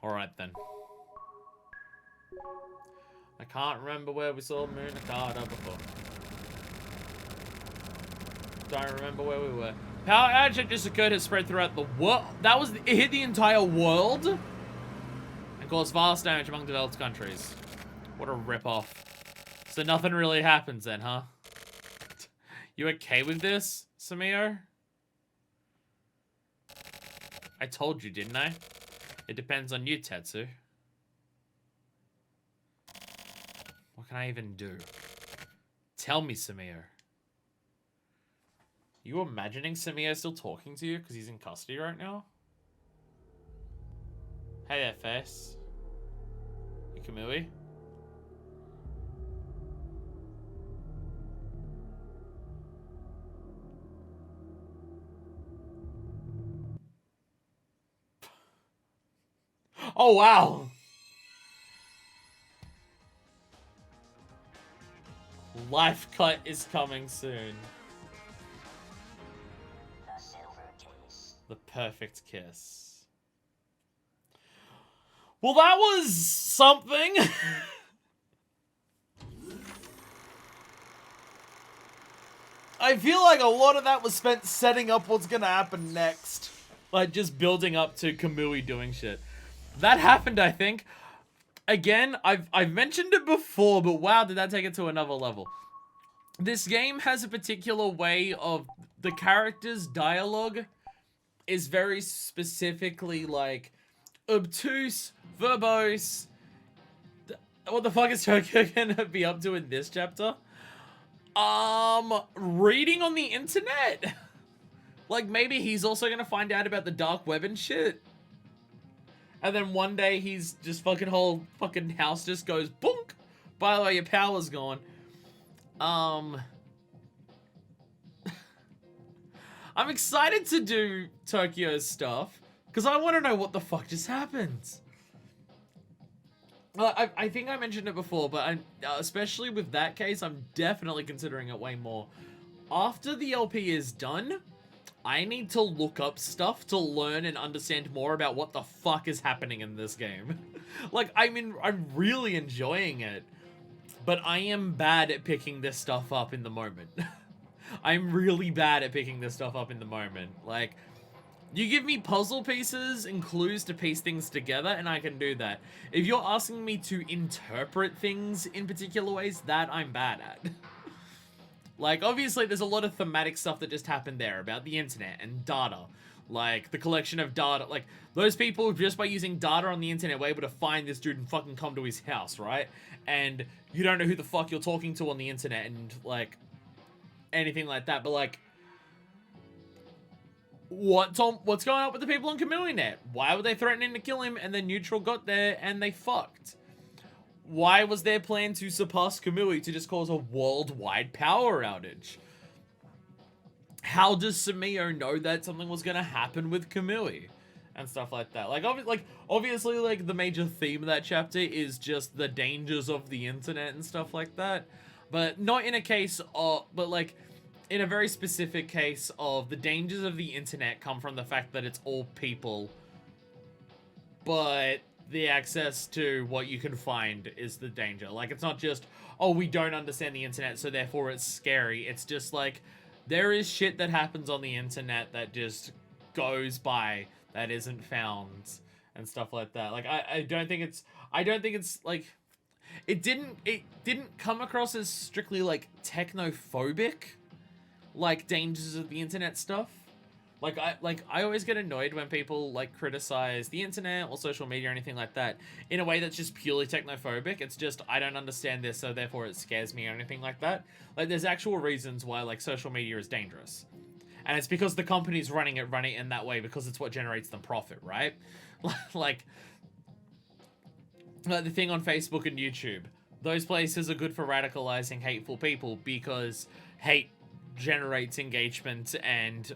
Alright then. I can't remember where we saw Munakata before. Don't remember where we were. Power outage that just occurred has spread throughout the world. That was... It hit the entire world? And caused vast damage among developed countries. What a ripoff. So nothing really happens then, huh? You okay with this, Samio? I told you, didn't I? It depends on you, Tetsu. What can I even do? Tell me, Samio. You imagining Samio still talking to you because he's in custody right now? Hey there, face. You Kamui? Oh, wow! Life cut is coming soon. The perfect kiss. Well, that was something. I feel like a lot of that was spent setting up what's gonna happen next. Like, just building up to Kamui doing shit. That happened, I think. Again, I've mentioned it before, but wow, did that take it to another level. This game has a particular way of... The characters' dialogue is very specifically, like, obtuse, verbose. What the fuck is Tokyo gonna be up to in this chapter? Reading on the internet? Like, maybe he's also gonna find out about the dark web and shit. And then one day he's just fucking whole fucking house just goes boonk. By the way, your power's gone. I'm excited to do Tokyo's stuff because I want to know what the fuck just happened. I think I mentioned it before, but especially with that case, I'm definitely considering it way more. After the LP is done, I need to look up stuff to learn and understand more about what the fuck is happening in this game. Like, I'm really enjoying it, but I am bad at picking this stuff up in the moment. I'm really bad at picking this stuff up in the moment. Like, you give me puzzle pieces and clues to piece things together, and I can do that. If you're asking me to interpret things in particular ways, that I'm bad at. Like, obviously, there's a lot of thematic stuff that just happened there about the internet and data. Like, the collection of data. Like, those people, just by using data on the internet, were able to find this dude and fucking come to his house, right? And you don't know who the fuck you're talking to on the internet and, like, anything like that. But, like, what's going on with the people on Kamuidrome? Why were they threatening to kill him and then Neutral got there and they fucked? Why was their plan to surpass Kamui to just cause a worldwide power outage? How does Samio know that something was going to happen with Kamui? And stuff like that. Like, obviously, like, the major theme of that chapter is just the dangers of the internet and stuff like that. But not in a case of, but like, in a very specific case of the dangers of the internet come from the fact that it's all people. But the access to what you can find is the danger. Like, it's not just, oh, we don't understand the internet, so therefore it's scary. It's just like, there is shit that happens on the internet that just goes by that isn't found and stuff like that. Like, I don't think it's like, it didn't come across as strictly like technophobic, like dangers of the internet stuff. Like, I always get annoyed when people, like, criticize the internet or social media or anything like that in a way that's just purely technophobic. It's just, I don't understand this, so therefore it scares me or anything like that. Like, there's actual reasons why, like, social media is dangerous. And it's because the companies running it in that way because it's what generates them profit, right? like, the thing on Facebook and YouTube. Those places are good for radicalizing hateful people because hate generates engagement and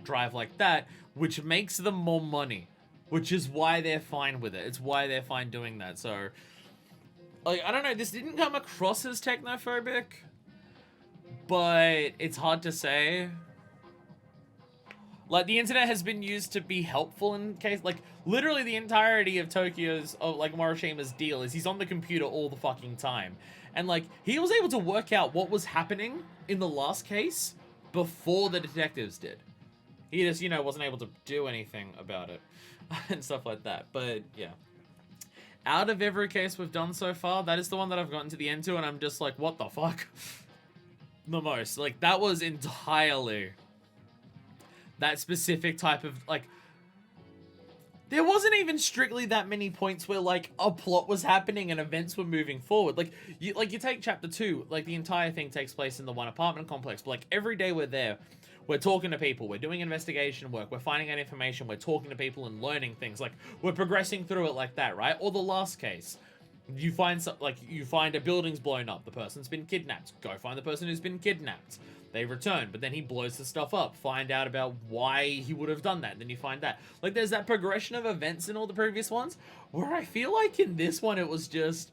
drive like that, which makes them more money, which is why they're fine with it. It's why they're fine doing that. So, like, I don't know, this didn't come across as technophobic, but it's hard to say. Like, the internet has been used to be helpful in case, like, literally the entirety of like, Moroshima's deal is he's on the computer all the fucking time. And, like, he was able to work out what was happening in the last case before the detectives did. He just, you know, wasn't able to do anything about it and stuff like that. But, yeah. Out of every case we've done so far, that is the one that I've gotten to the end to, and I'm just like, what the fuck? The most. Like, that was entirely that specific type of, like, there wasn't even strictly that many points where, like, a plot was happening and events were moving forward. Like, you take chapter 2, like, the entire thing takes place in the one apartment complex, but, like, every day we're there, we're talking to people, we're doing investigation work, we're finding out information, we're talking to people and learning things, like, we're progressing through it like that, right? Or the last case, you find a building's blown up, the person's been kidnapped, go find the person who's been kidnapped. They return, but then he blows the stuff up. Find out about why he would have done that. And then you find that. Like, there's that progression of events in all the previous ones, where I feel like in this one it was just,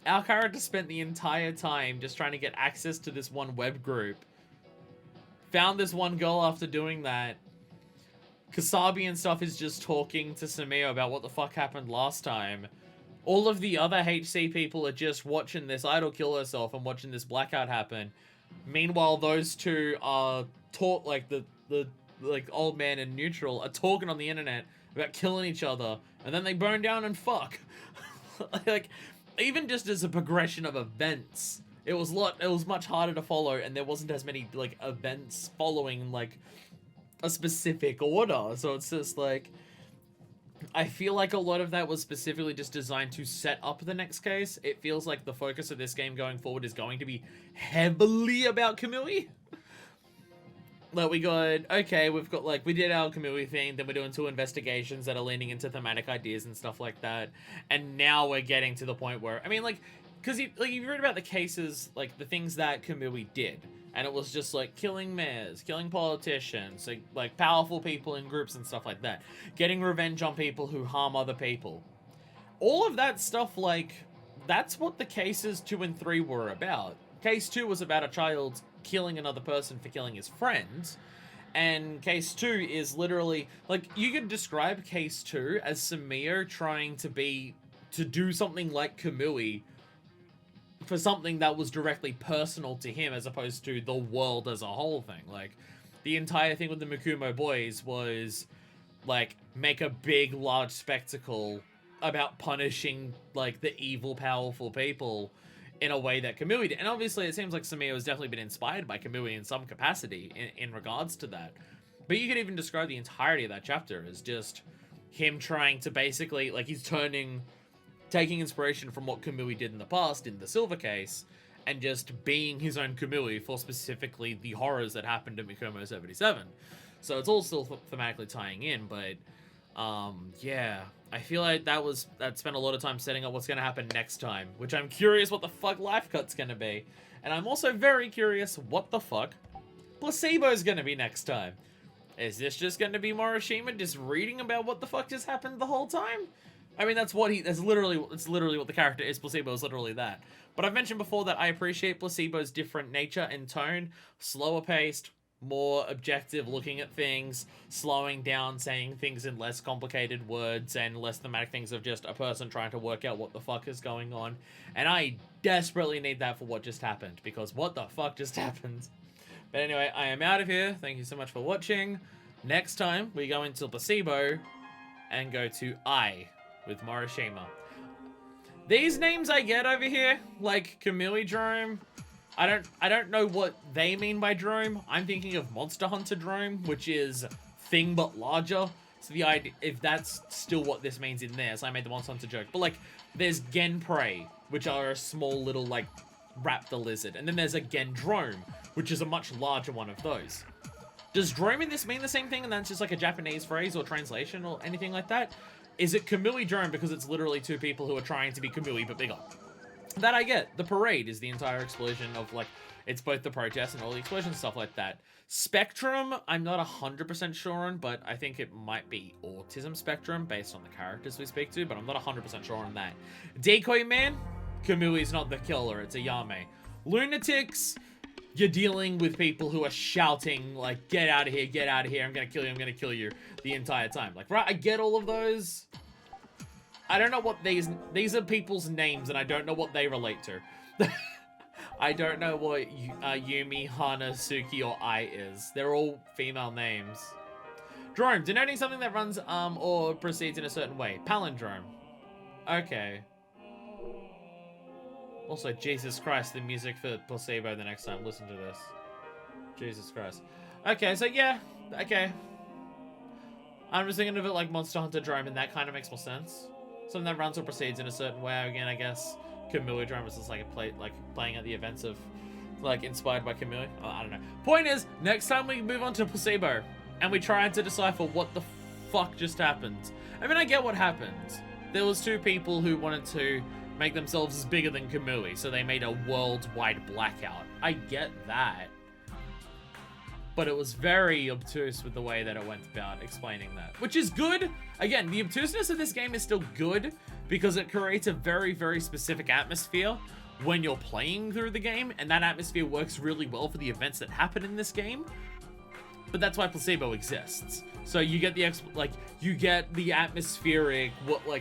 our character spent the entire time just trying to get access to this one web group. Found this one girl after doing that. Kasabi and stuff is just talking to Samio about what the fuck happened last time. All of the other HC people are just watching this idol kill herself and watching this blackout happen. Meanwhile, those two are like the old man and Neutral are talking on the internet about killing each other, and then they burn down and fuck. Like, even just as a progression of events, it was much harder to follow, and there wasn't as many, like, events following, like, a specific order. So it's just like, I feel like a lot of that was specifically just designed to set up the next case. It feels like the focus of this game going forward is going to be heavily about Kamui. Like, we've got, like, we did our Kamui thing, then we're doing 2 investigations that are leaning into thematic ideas and stuff like that. And now we're getting to the point where, I mean, like, because if you read about the cases, like, the things that Kamui did, And it was just like killing mayors, killing politicians, like powerful people in groups and stuff like that. Getting revenge on people who harm other people. All of that stuff, like, that's what the cases 2 and 3 were about. Case 2 was about a child killing another person for killing his friend. And case 2 is literally, like, you could describe case 2 as Samir trying to do something like Kamui for something that was directly personal to him as opposed to the world as a whole thing. Like, the entire thing with the Mikumo boys was, like, make a big, large spectacle about punishing, like, the evil, powerful people in a way that Kamui did. And obviously, it seems like Samir has definitely been inspired by Kamui in some capacity in regards to that. But you could even describe the entirety of that chapter as just him trying to basically, like, he's taking inspiration from what Kamui did in the past in the Silver Case, and just being his own Kamui for specifically the horrors that happened at Mikomo 77. So it's all still thematically tying in, but yeah, I feel like that spent a lot of time setting up what's going to happen next time, which I'm curious what the fuck Life Cut's going to be. And I'm also very curious what the fuck Placebo's going to be next time. Is this just going to be Morishima just reading about what the fuck just happened the whole time? I mean, it's literally what the character is. Placebo is literally that. But I've mentioned before that I appreciate Placebo's different nature and tone. Slower paced, more objective looking at things, slowing down, saying things in less complicated words, and less thematic things of just a person trying to work out what the fuck is going on. And I desperately need that for what just happened, because what the fuck just happened? But anyway, I am out of here. Thank you so much for watching. Next time, we go into Placebo and go to I with Morishima. These names I get over here, like Kamuidrome, I don't know what they mean by drome. I'm thinking of Monster Hunter Drome, which is thing but larger. So the idea, if that's still what this means in there, so I made the Monster Hunter joke. But like, there's Genprey, which are a small little like raptor lizard, and then there's a Gendrome, which is a much larger one of those. Does drome in this mean the same thing, and that's just like a Japanese phrase or translation or anything like that? Is it Kamuidrome because it's literally two people who are trying to be Kamui but bigger? That I get. The parade is the entire explosion of, like, it's both the protest and all the explosion stuff like that. Spectrum, I'm not 100% sure on, but I think it might be autism spectrum based on the characters we speak to, but I'm not 100% sure on that. Decoy Man, Kamui's not the killer, it's a Yame. Lunatics, you're dealing with people who are shouting, like, get out of here, I'm gonna kill you, the entire time. Like, right, I get all of those. I don't know what these are people's names, and I don't know what they relate to. I don't know what Yumi, Hana, Suki, or Ai is. They're all female names. Drome, denoting something that runs, or proceeds in a certain way. Palindrome. Okay. Also, Jesus Christ, the music for Placebo the next time. Listen to this. Jesus Christ. Okay, so yeah. Okay. I'm just thinking of it like Monster Hunter Drome, and that kind of makes more sense. Something that runs or proceeds in a certain way. Again, I guess Kamuidrome is just like playing at the events of, like, inspired by Kamui. Oh, I don't know. Point is, next time we move on to Placebo, and we try to decipher what the fuck just happened. I mean, I get what happened. There was two people who wanted to make themselves as bigger than Kamui, so they made a worldwide blackout. I get that. But it was very obtuse with the way that it went about explaining that. Which is good. Again, the obtuseness of this game is still good because it creates a very, very specific atmosphere when you're playing through the game, and that atmosphere works really well for the events that happen in this game. But that's why Placebo exists. So you get the atmospheric,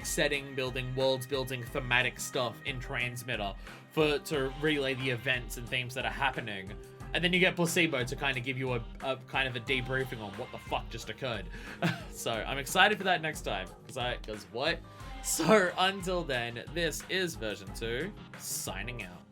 setting building, worlds building, thematic stuff in Transmitter to relay the events and themes that are happening. And then you get Placebo to kind of give you a kind of a debriefing on what the fuck just occurred. So I'm excited for that next time. Because what? So until then, this is version 2, signing out.